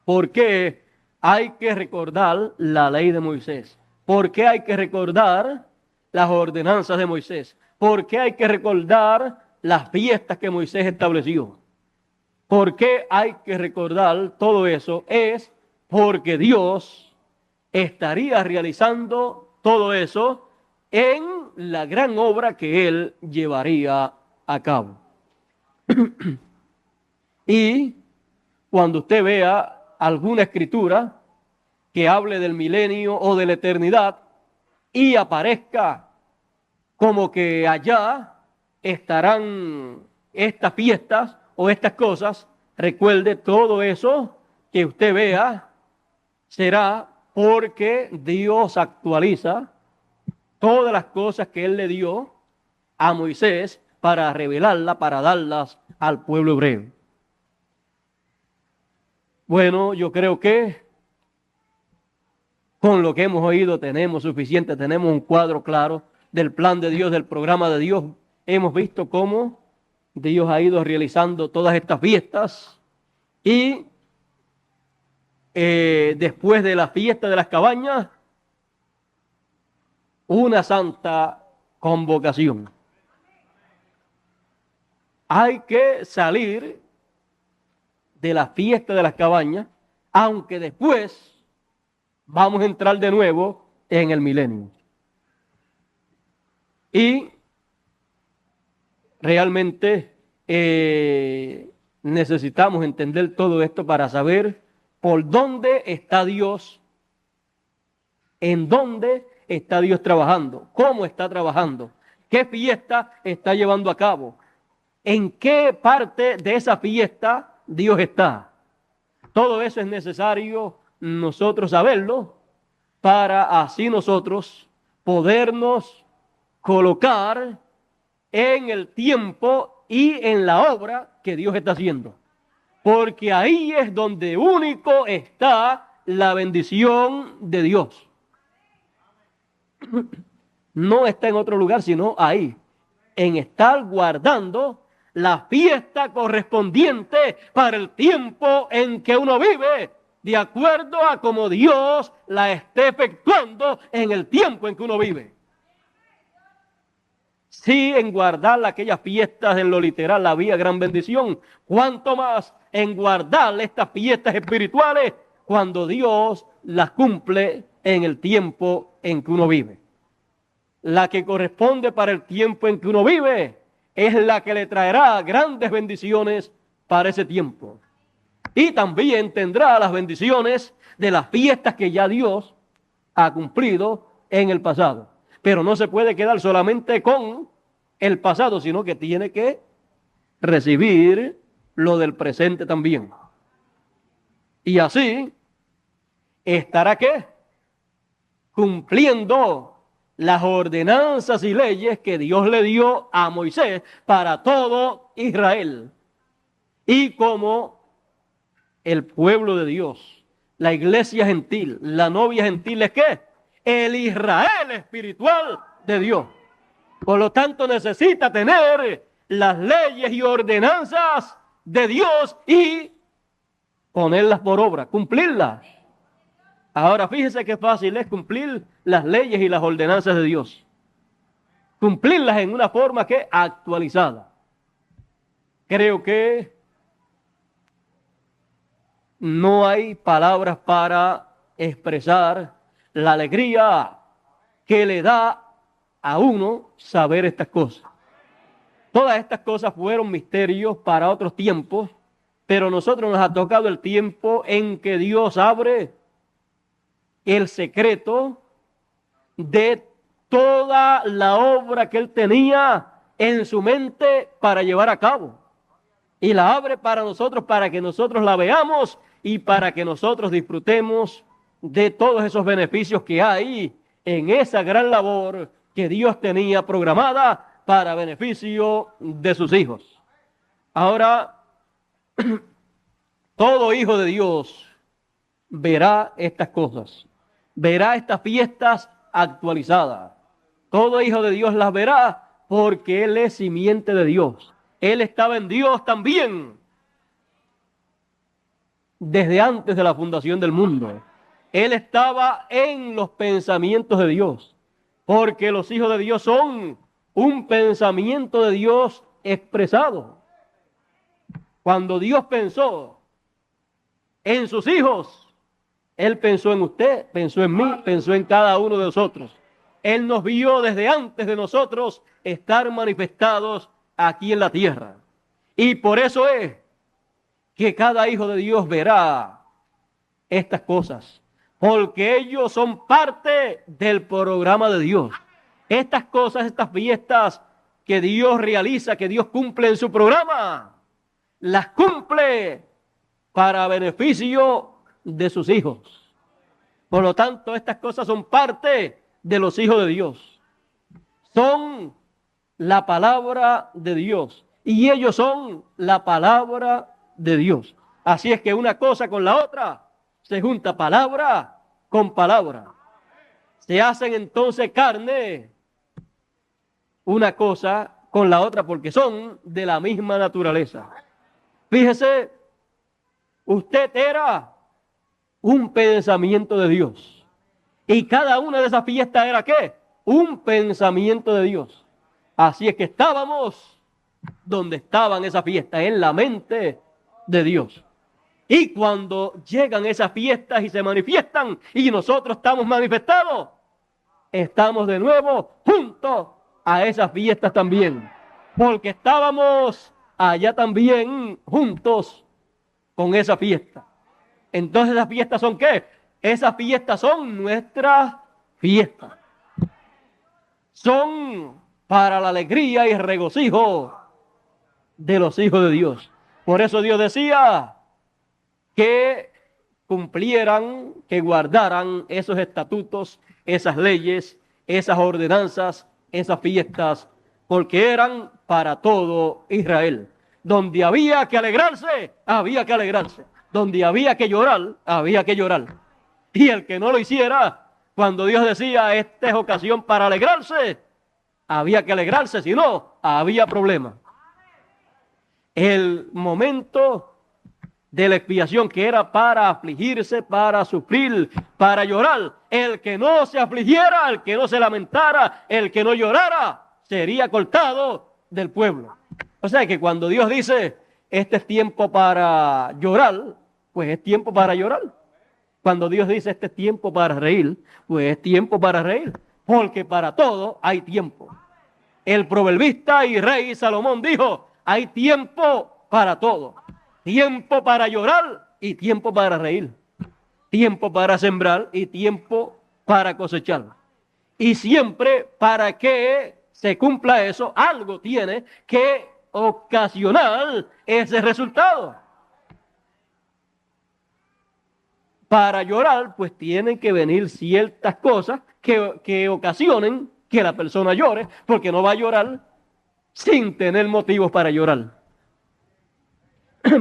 ¿Por qué hay que recordar la ley de Moisés? ¿Por qué hay que recordar las ordenanzas de Moisés? ¿Por qué hay que recordar las fiestas que Moisés estableció? ¿Por qué hay que recordar todo eso? Es porque Dios estaría realizando todo eso en la gran obra que Él llevaría a cabo. Y cuando usted vea alguna escritura que hable del milenio o de la eternidad y aparezca como que allá estarán estas fiestas o estas cosas, recuerde, todo eso que usted vea será porque Dios actualiza todas las cosas que Él le dio a Moisés para revelarlas, para darlas al pueblo hebreo. Bueno, yo creo que con lo que hemos oído tenemos suficiente, tenemos un cuadro claro del plan de Dios, del programa de Dios. Hemos visto cómo Dios ha ido realizando todas estas fiestas y después de la fiesta de las cabañas, una santa convocación. Hay que salir de la fiesta de las cabañas, aunque después vamos a entrar de nuevo en el milenio. Y realmente necesitamos entender todo esto para saber por dónde está Dios, en dónde está Dios trabajando, cómo está trabajando, qué fiesta está llevando a cabo, en qué parte de esa fiesta Dios está. Todo eso es necesario nosotros saberlo para así nosotros podernos colocar en el tiempo y en la obra que Dios está haciendo. Porque ahí es donde único está la bendición de Dios. No está en otro lugar, sino ahí, en estar guardando la fiesta correspondiente para el tiempo en que uno vive, de acuerdo a como Dios la esté efectuando en el tiempo en que uno vive. Sí, en guardar aquellas fiestas en lo literal había gran bendición. Cuanto más en guardar estas fiestas espirituales cuando Dios las cumple en el tiempo en que uno vive. La que corresponde para el tiempo en que uno vive es la que le traerá grandes bendiciones para ese tiempo. Y también tendrá las bendiciones de las fiestas que ya Dios ha cumplido en el pasado. Pero no se puede quedar solamente con el pasado, sino que tiene que recibir lo del presente también. Y así estará ¿qué? Cumpliendo las ordenanzas y leyes que Dios le dio a Moisés para todo Israel. Y como el pueblo de Dios, la iglesia gentil, la novia gentil es ¿qué? El Israel espiritual de Dios. Por lo tanto, necesita tener las leyes y ordenanzas de Dios y ponerlas por obra, cumplirlas. Ahora, fíjese qué fácil es cumplir las leyes y las ordenanzas de Dios. Cumplirlas en una forma que actualizada. Creo que no hay palabras para expresar la alegría que le da a uno saber estas cosas. Todas estas cosas fueron misterios para otros tiempos, pero a nosotros nos ha tocado el tiempo en que Dios abre el secreto de toda la obra que Él tenía en su mente para llevar a cabo. Y la abre para nosotros, para que nosotros la veamos y para que nosotros disfrutemos de todos esos beneficios que hay en esa gran labor que Dios tenía programada para beneficio de sus hijos. Ahora, todo hijo de Dios verá estas cosas, verá estas fiestas actualizadas. Todo hijo de Dios las verá porque Él es simiente de Dios. Él estaba en Dios también desde antes de la fundación del mundo. Él estaba en los pensamientos de Dios, porque los hijos de Dios son un pensamiento de Dios expresado. Cuando Dios pensó en sus hijos, Él pensó en usted, pensó en mí, pensó en cada uno de nosotros. Él nos vio desde antes de nosotros estar manifestados aquí en la tierra. Y por eso es que cada hijo de Dios verá estas cosas, porque ellos son parte del programa de Dios. Estas cosas, estas fiestas que Dios realiza, que Dios cumple en su programa, las cumple para beneficio de sus hijos. Por lo tanto, estas cosas son parte de los hijos de Dios. Son la palabra de Dios. Y ellos son la palabra de Dios. Así es que una cosa con la otra se junta, palabra con palabra. Se hacen entonces carne una cosa con la otra porque son de la misma naturaleza. Fíjese, usted era un pensamiento de Dios. Y cada una de esas fiestas era ¿qué? Un pensamiento de Dios. Así es que estábamos donde estaban esas fiestas, en la mente de Dios. Y cuando llegan esas fiestas y se manifiestan y nosotros estamos manifestados, estamos de nuevo juntos a esas fiestas también. Porque estábamos allá también juntos con esa fiesta. Entonces, ¿esas fiestas son qué? Esas fiestas son nuestras fiestas. Son para la alegría y regocijo de los hijos de Dios. Por eso Dios decía que cumplieran, que guardaran esos estatutos, esas leyes, esas ordenanzas, esas fiestas, porque eran para todo Israel. Donde había que alegrarse, había que alegrarse. Donde había que llorar, había que llorar. Y el que no lo hiciera, cuando Dios decía, esta es ocasión para alegrarse, había que alegrarse, si no, había problema. El momento de la expiación que era para afligirse, para sufrir, para llorar, el que no se afligiera, el que no se lamentara, el que no llorara, sería cortado del pueblo. O sea que cuando Dios dice, este es tiempo para llorar, pues es tiempo para llorar. Cuando Dios dice, este es tiempo para reír, pues es tiempo para reír, porque para todo hay tiempo. El proverbista y rey Salomón dijo, hay tiempo para todo. Tiempo para llorar y tiempo para reír. Tiempo para sembrar y tiempo para cosechar. Y siempre para que se cumpla eso, algo tiene que ocasionar ese resultado. Para llorar, pues tienen que venir ciertas cosas que ocasionen que la persona llore, porque no va a llorar sin tener motivos para llorar.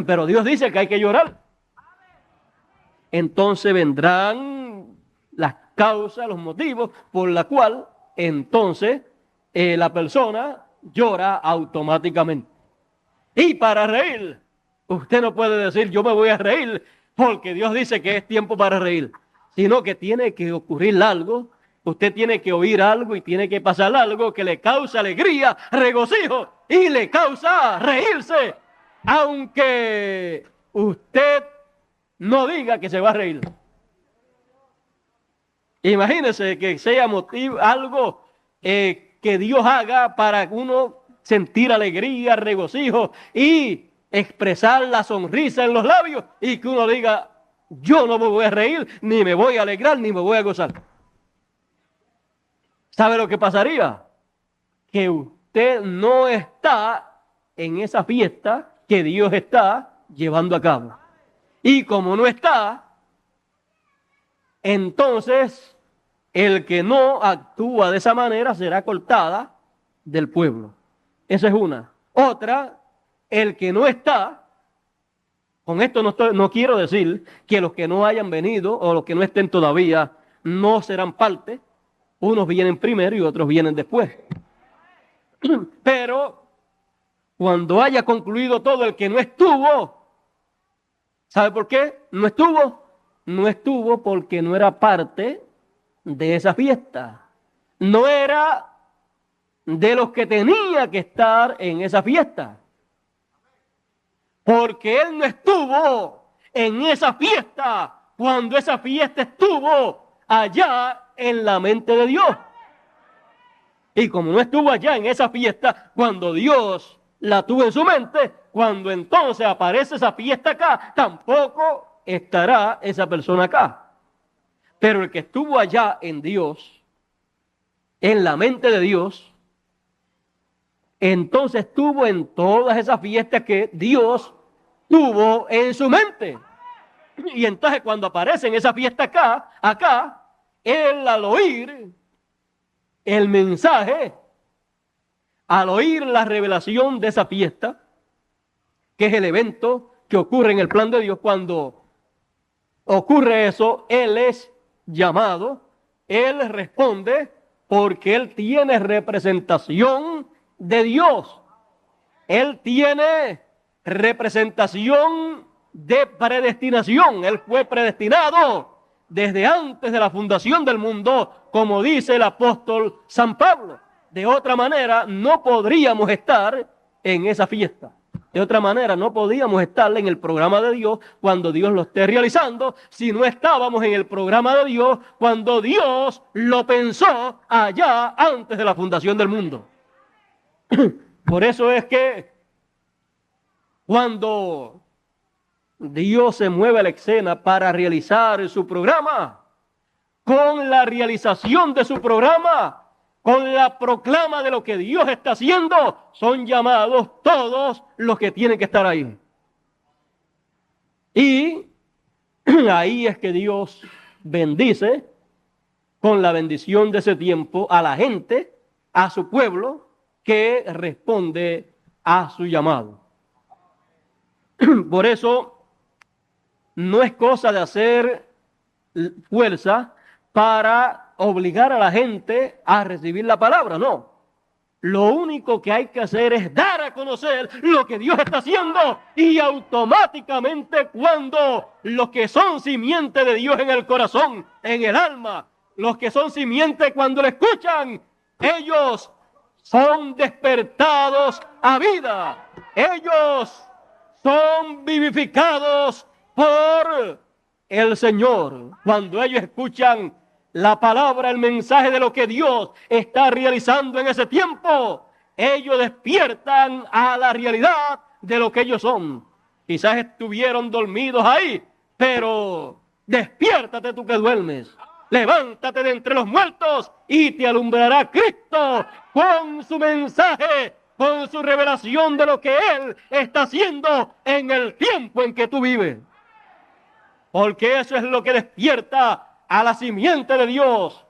Pero Dios dice que hay que llorar. Entonces vendrán las causas, los motivos por la cual entonces la persona llora automáticamente. Y para reír, usted no puede decir yo me voy a reír porque Dios dice que es tiempo para reír, sino que tiene que ocurrir algo, usted tiene que oír algo y tiene que pasar algo que le causa alegría, regocijo y le causa reírse, aunque usted no diga que se va a reír. Imagínese que sea motivo, algo que Dios haga para uno sentir alegría, regocijo y expresar la sonrisa en los labios y que uno diga, yo no me voy a reír, ni me voy a alegrar, ni me voy a gozar. ¿Sabe lo que pasaría? Que usted no está en esa fiesta que Dios está llevando a cabo. Y como no está, entonces el que no actúa de esa manera será cortada del pueblo. Esa es una. Otra, el que no está, con esto no quiero decir que los que no hayan venido o los que no estén todavía no serán parte. Unos vienen primero y otros vienen después. Pero cuando haya concluido todo, el que no estuvo, ¿sabe por qué? No estuvo. No estuvo porque no era parte de esa fiesta. No era de los que tenía que estar en esa fiesta. Porque él no estuvo en esa fiesta cuando esa fiesta estuvo allá en la mente de Dios. Y como no estuvo allá en esa fiesta cuando Dios la tuvo en su mente, cuando entonces aparece esa fiesta acá, tampoco estará esa persona acá. Pero el que estuvo allá en Dios, en la mente de Dios, entonces estuvo en todas esas fiestas que Dios tuvo en su mente. Y entonces cuando aparece en esa fiesta acá, él al oír el mensaje, al oír la revelación de esa fiesta, que es el evento que ocurre en el plan de Dios, cuando ocurre eso, él es llamado, él responde porque él tiene representación de Dios. Él tiene representación de predestinación. Él fue predestinado desde antes de la fundación del mundo, como dice el apóstol San Pablo. De otra manera, no podríamos estar en esa fiesta. De otra manera, no podíamos estar en el programa de Dios cuando Dios lo esté realizando, si no estábamos en el programa de Dios cuando Dios lo pensó allá antes de la fundación del mundo. Por eso es que cuando Dios se mueve a la escena para realizar su programa, con la realización de su programa, con la proclama de lo que Dios está haciendo, son llamados todos los que tienen que estar ahí. Y ahí es que Dios bendice con la bendición de ese tiempo a la gente, a su pueblo, que responde a su llamado. Por eso no es cosa de hacer fuerza para obligar a la gente a recibir la palabra, no. Lo único que hay que hacer es dar a conocer lo que Dios está haciendo, y automáticamente cuando los que son simiente de Dios en el corazón, en el alma, los que son simiente cuando lo escuchan, ellos son despertados a vida. Ellos son vivificados por el Señor. Cuando ellos escuchan la palabra, el mensaje de lo que Dios está realizando en ese tiempo, ellos despiertan a la realidad de lo que ellos son. Quizás estuvieron dormidos ahí, pero despiértate tú que duermes. Levántate de entre los muertos y te alumbrará Cristo con su mensaje, con su revelación de lo que Él está haciendo en el tiempo en que tú vives. Porque eso es lo que despierta a la simiente de Dios.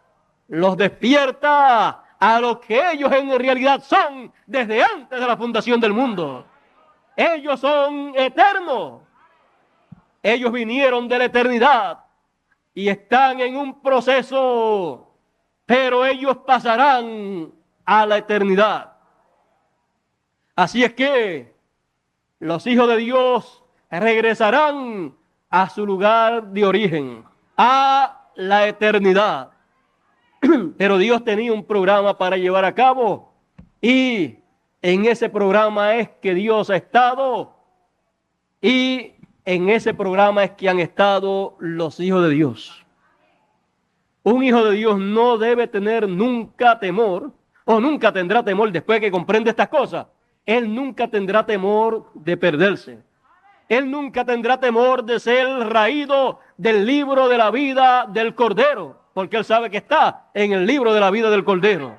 Los despierta a lo que ellos en realidad son desde antes de la fundación del mundo. Ellos son eternos. Ellos vinieron de la eternidad y están en un proceso, pero ellos pasarán a la eternidad. Así es que los hijos de Dios regresarán a su lugar de origen, a la eternidad. Pero Dios tenía un programa para llevar a cabo, y en ese programa es que Dios ha estado, y en ese programa es que han estado los hijos de Dios. Un hijo de Dios no debe tener nunca temor, o nunca tendrá temor después que comprende estas cosas. Él nunca tendrá temor de perderse. Él nunca tendrá temor de ser raído del libro de la vida del Cordero, porque él sabe que está en el libro de la vida del Cordero.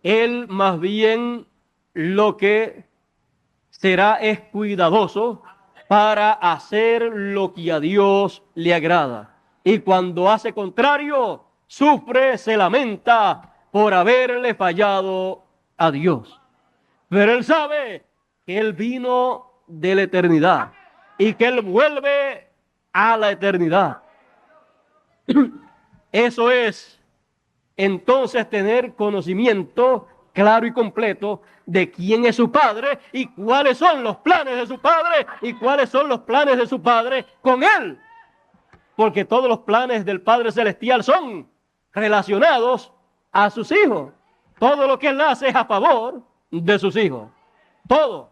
Él más bien lo que será es cuidadoso para hacer lo que a Dios le agrada. Y cuando hace contrario, sufre, se lamenta por haberle fallado a Dios. Pero él sabe que él vino de la eternidad y que él vuelve a la eternidad. Eso es entonces tener conocimiento claro y completo de quién es su Padre y cuáles son los planes de su Padre y cuáles son los planes de su Padre con él. Porque todos los planes del Padre Celestial son relacionados a sus hijos. Todo lo que él hace es a favor de sus hijos. Todo.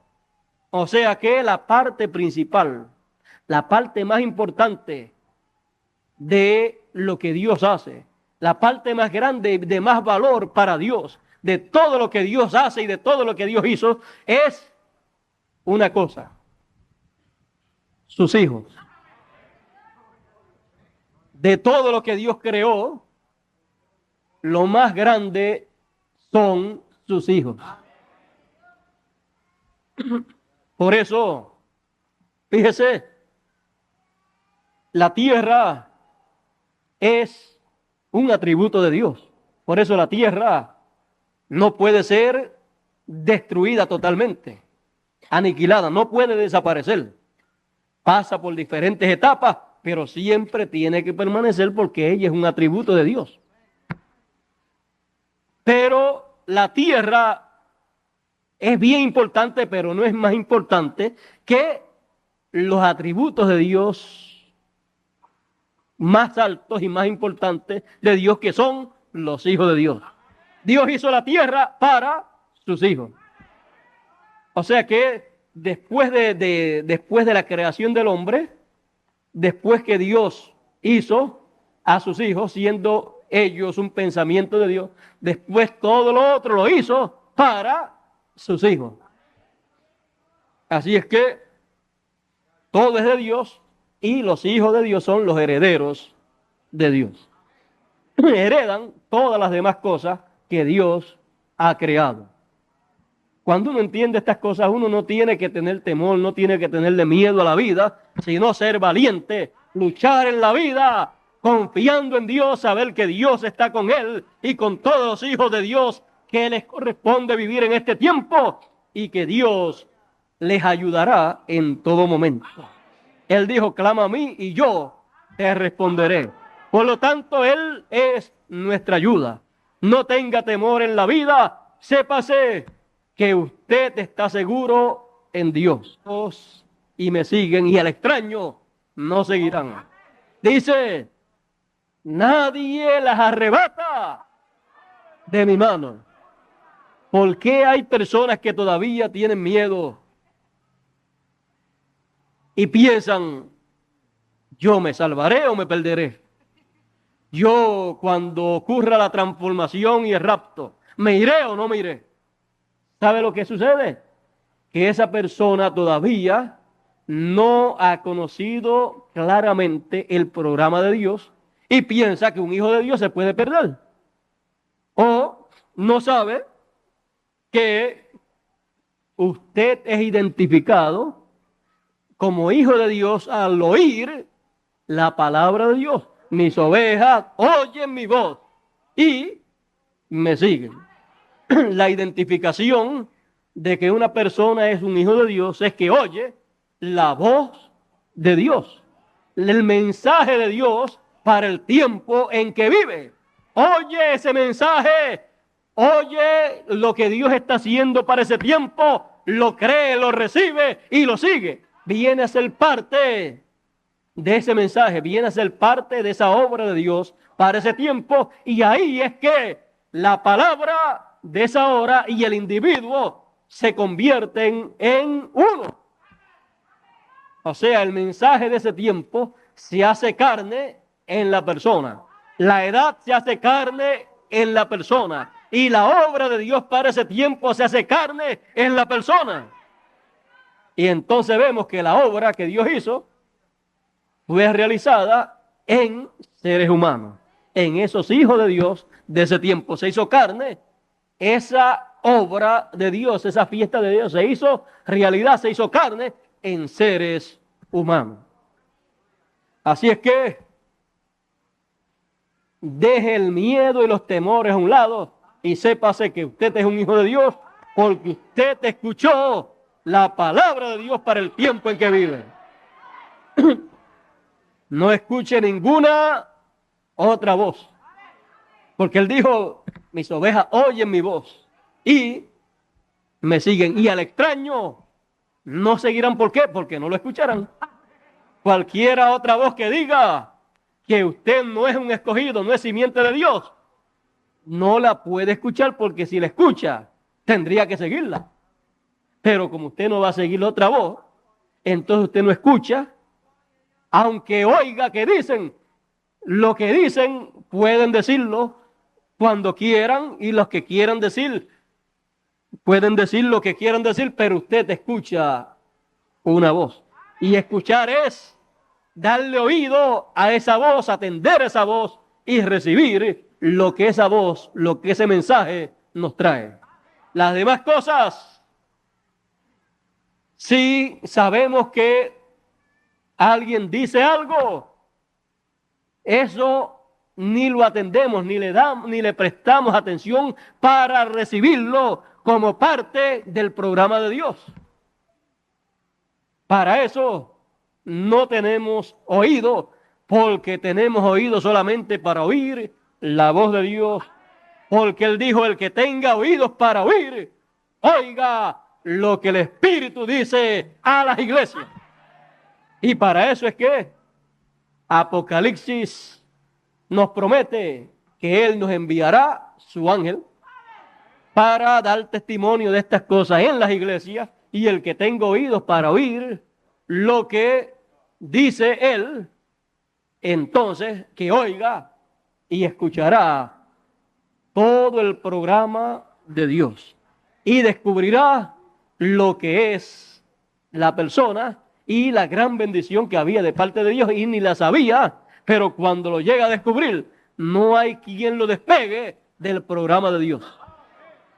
O sea que la parte principal, la parte más importante de lo que Dios hace, la parte más grande, de más valor para Dios, de todo lo que Dios hace y de todo lo que Dios hizo, es una cosa: sus hijos. De todo lo que Dios creó, lo más grande son sus hijos. Por eso, fíjese, La tierra es un atributo de Dios. Por eso la tierra no puede ser destruida totalmente, aniquilada, no puede desaparecer. Pasa por diferentes etapas, pero siempre tiene que permanecer porque ella es un atributo de Dios. Pero la tierra es bien importante, pero no es más importante que los atributos de Dios más altos y más importantes de Dios, que son los hijos de Dios. Dios hizo la tierra para sus hijos. O sea que después de la creación del hombre, después que Dios hizo a sus hijos, siendo ellos un pensamiento de Dios, después todo lo otro lo hizo para sus hijos. Así es que todo es de Dios y los hijos de Dios son los herederos de Dios. Heredan todas las demás cosas que Dios ha creado. Cuando uno entiende estas cosas, uno no tiene que tener temor, no tiene que tenerle miedo a la vida, sino ser valiente, luchar en la vida, confiando en Dios, saber que Dios está con él y con todos los hijos de Dios que les corresponde vivir en este tiempo y que Dios les ayudará en todo momento. Él dijo, clama a mí y yo te responderé. Por lo tanto, Él es nuestra ayuda. No tenga temor en la vida, sépase que usted está seguro en Dios. Y me siguen y al extraño no seguirán. Dice, nadie las arrebata de mi mano. ¿Por qué hay personas que todavía tienen miedo y piensan, yo me salvaré o me perderé? Yo, cuando ocurra la transformación y el rapto, ¿me iré o no me iré? ¿Sabe lo que sucede? Que esa persona todavía no ha conocido claramente el programa de Dios y piensa que un hijo de Dios se puede perder. O no sabe que usted es identificado como hijo de Dios al oír la palabra de Dios. Mis ovejas oyen mi voz y me siguen. La identificación de que una persona es un hijo de Dios es que oye la voz de Dios, el mensaje de Dios para el tiempo en que vive. Oye ese mensaje, oye lo que Dios está haciendo para ese tiempo, lo cree, lo recibe y lo sigue. Viene a ser parte de ese mensaje, viene a ser parte de esa obra de Dios para ese tiempo, y ahí es que la palabra de esa hora y el individuo se convierten en uno. O sea, el mensaje de ese tiempo se hace carne en la persona. La edad se hace carne en la persona. Y la obra de Dios para ese tiempo se hace carne en la persona. Y entonces vemos que la obra que Dios hizo fue realizada en seres humanos, en esos hijos de Dios de ese tiempo. Se hizo carne, esa obra de Dios, esa fiesta de Dios se hizo realidad, se hizo carne en seres humanos. Así es que deje el miedo y los temores a un lado y sépase que usted es un hijo de Dios porque usted escuchó la palabra de Dios para el tiempo en que vive. No escuche ninguna otra voz. Porque Él dijo, mis ovejas oyen mi voz y me siguen. Y al extraño no seguirán. ¿Por qué? Porque no lo escucharán. Cualquiera otra voz que diga que usted no es un escogido, no es simiente de Dios, no la puede escuchar, porque si la escucha, tendría que seguirla. Pero como usted no va a seguir la otra voz, entonces usted no escucha. Aunque oiga que dicen, lo que dicen pueden decirlo cuando quieran, y los que quieran decir pueden decir lo que quieran decir, pero usted escucha una voz. Y escuchar es darle oído a esa voz, atender esa voz y recibir lo que esa voz, lo que ese mensaje nos trae. Las demás cosas, si sabemos que alguien dice algo, eso ni lo atendemos, ni le prestamos atención para recibirlo como parte del programa de Dios. Para eso no tenemos oído, porque tenemos oído solamente para oír la voz de Dios. Porque Él dijo, el que tenga oídos para oír, oiga lo que el Espíritu dice a las iglesias. Y para eso es que Apocalipsis nos promete que Él nos enviará su ángel para dar testimonio de estas cosas en las iglesias, y el que tenga oídos para oír lo que dice Él, entonces que oiga y escuchará todo el programa de Dios y descubrirá lo que es la persona y la gran bendición que había de parte de Dios, y ni la sabía, pero cuando lo llega a descubrir, no hay quien lo despegue del programa de Dios,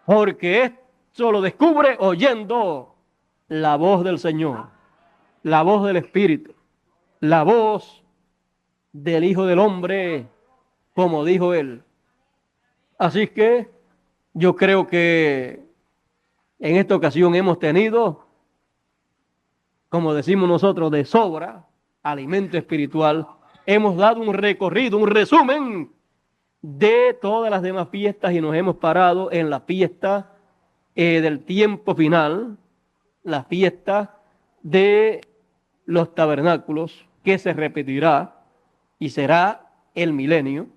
porque esto lo descubre oyendo la voz del Señor, la voz del Espíritu, la voz del Hijo del Hombre, como dijo Él. Así que yo creo que en esta ocasión hemos tenido, como decimos nosotros, de sobra alimento espiritual. Hemos dado un recorrido, un resumen de todas las demás fiestas, y nos hemos parado en la fiesta del tiempo final, la fiesta de los tabernáculos, que se repetirá y será el milenio.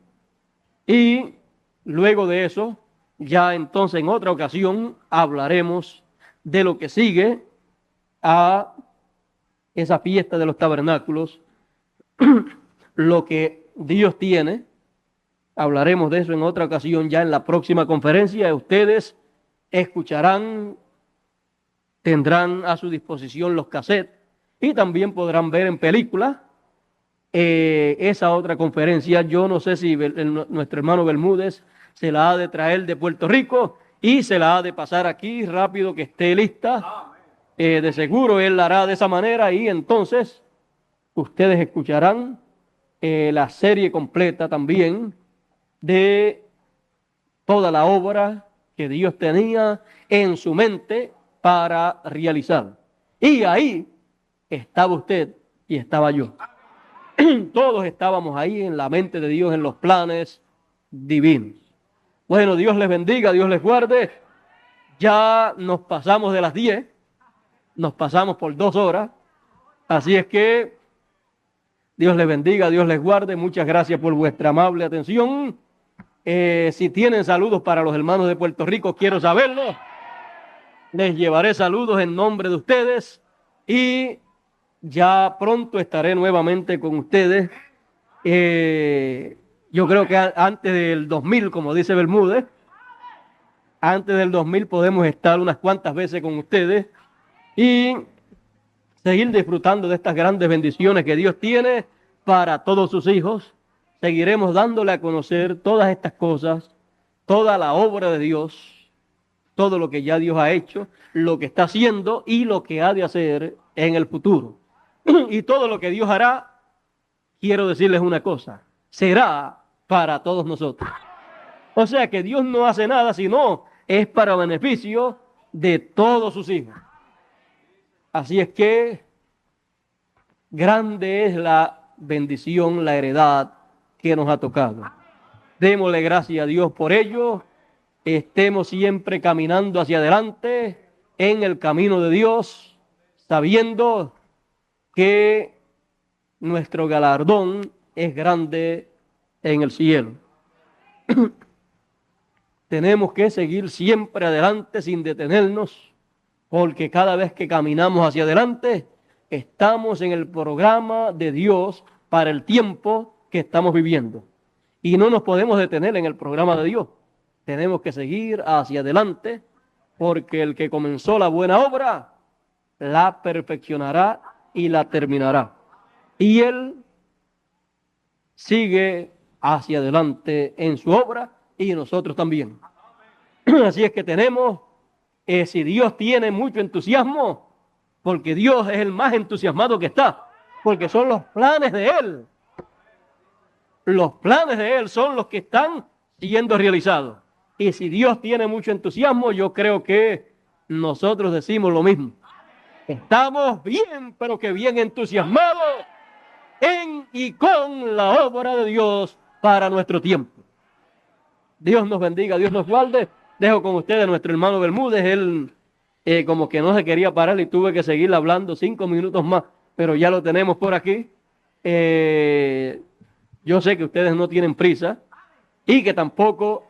Y luego de eso, ya entonces en otra ocasión hablaremos de lo que sigue a esa fiesta de los tabernáculos, lo que Dios tiene. Hablaremos de eso en otra ocasión, ya en la próxima conferencia. Ustedes escucharán, tendrán a su disposición los cassettes y también podrán ver en película esa otra conferencia. Yo no sé si nuestro hermano Bermúdez se la ha de traer de Puerto Rico y se la ha de pasar aquí rápido, que esté lista. De seguro él la hará de esa manera, y entonces ustedes escucharán la serie completa también de toda la obra que Dios tenía en su mente para realizar. Y ahí estaba usted y estaba yo. Todos estábamos ahí en la mente de Dios, en los planes divinos. Bueno, Dios les bendiga, Dios les guarde. Ya nos pasamos de las 10, nos pasamos por 2 horas. Así es que Dios les bendiga, Dios les guarde. Muchas gracias por vuestra amable atención. Si tienen saludos para los hermanos de Puerto Rico, quiero saberlo. Les llevaré saludos en nombre de ustedes, y ya pronto estaré nuevamente con ustedes. Yo creo que antes del 2000, como dice Bermúdez, antes del 2000 podemos estar unas cuantas veces con ustedes y seguir disfrutando de estas grandes bendiciones que Dios tiene para todos sus hijos. Seguiremos dándole a conocer todas estas cosas, toda la obra de Dios, todo lo que ya Dios ha hecho, lo que está haciendo y lo que ha de hacer en el futuro. Y todo lo que Dios hará, quiero decirles una cosa, será para todos nosotros. O sea que Dios no hace nada, sino es para beneficio de todos sus hijos. Así es que grande es la bendición, la heredad que nos ha tocado. Démosle gracias a Dios por ello. Estemos siempre caminando hacia adelante en el camino de Dios, sabiendo que nuestro galardón es grande en el cielo. Tenemos que seguir siempre adelante sin detenernos, porque cada vez que caminamos hacia adelante, estamos en el programa de Dios para el tiempo que estamos viviendo. Y no nos podemos detener en el programa de Dios. Tenemos que seguir hacia adelante, porque el que comenzó la buena obra, la perfeccionará y la terminará. Y Él sigue hacia adelante en su obra, y nosotros también. Así es que tenemos, si Dios tiene mucho entusiasmo, porque Dios es el más entusiasmado que está, porque son los planes de Él. los planes de Él son los que están siendo realizados. Y si Dios tiene mucho entusiasmo, yo creo que nosotros decimos lo mismo. Estamos bien, pero que bien entusiasmados en y con la obra de Dios para nuestro tiempo. Dios nos bendiga, Dios nos guarde. Dejo con ustedes a nuestro hermano Bermúdez. Él como que no se quería parar y tuve que seguir hablando 5 minutos más, pero ya lo tenemos por aquí. Yo sé que ustedes no tienen prisa y que tampoco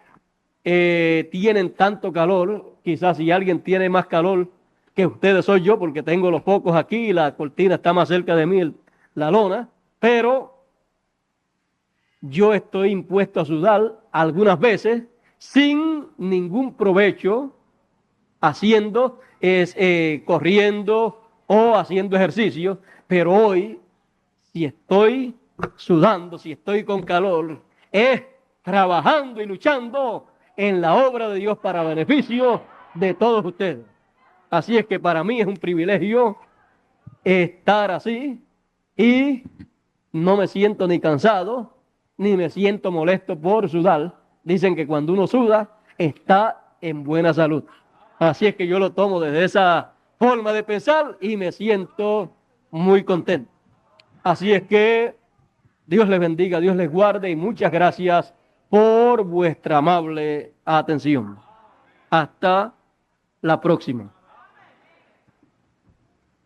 tienen tanto calor. Quizás si alguien tiene más calor que ustedes soy yo, porque tengo los focos aquí y la cortina está más cerca de mí, la lona, pero yo estoy impuesto a sudar algunas veces sin ningún provecho, haciendo, corriendo o haciendo ejercicio, pero hoy, si estoy sudando, si estoy con calor, es trabajando y luchando en la obra de Dios para beneficio de todos ustedes. Así es que para mí es un privilegio estar así y no me siento ni cansado, ni me siento molesto por sudar. Dicen que cuando uno suda, está en buena salud. Así es que yo lo tomo desde esa forma de pensar y me siento muy contento. Así es que Dios les bendiga, Dios les guarde y muchas gracias por vuestra amable atención. Hasta la próxima.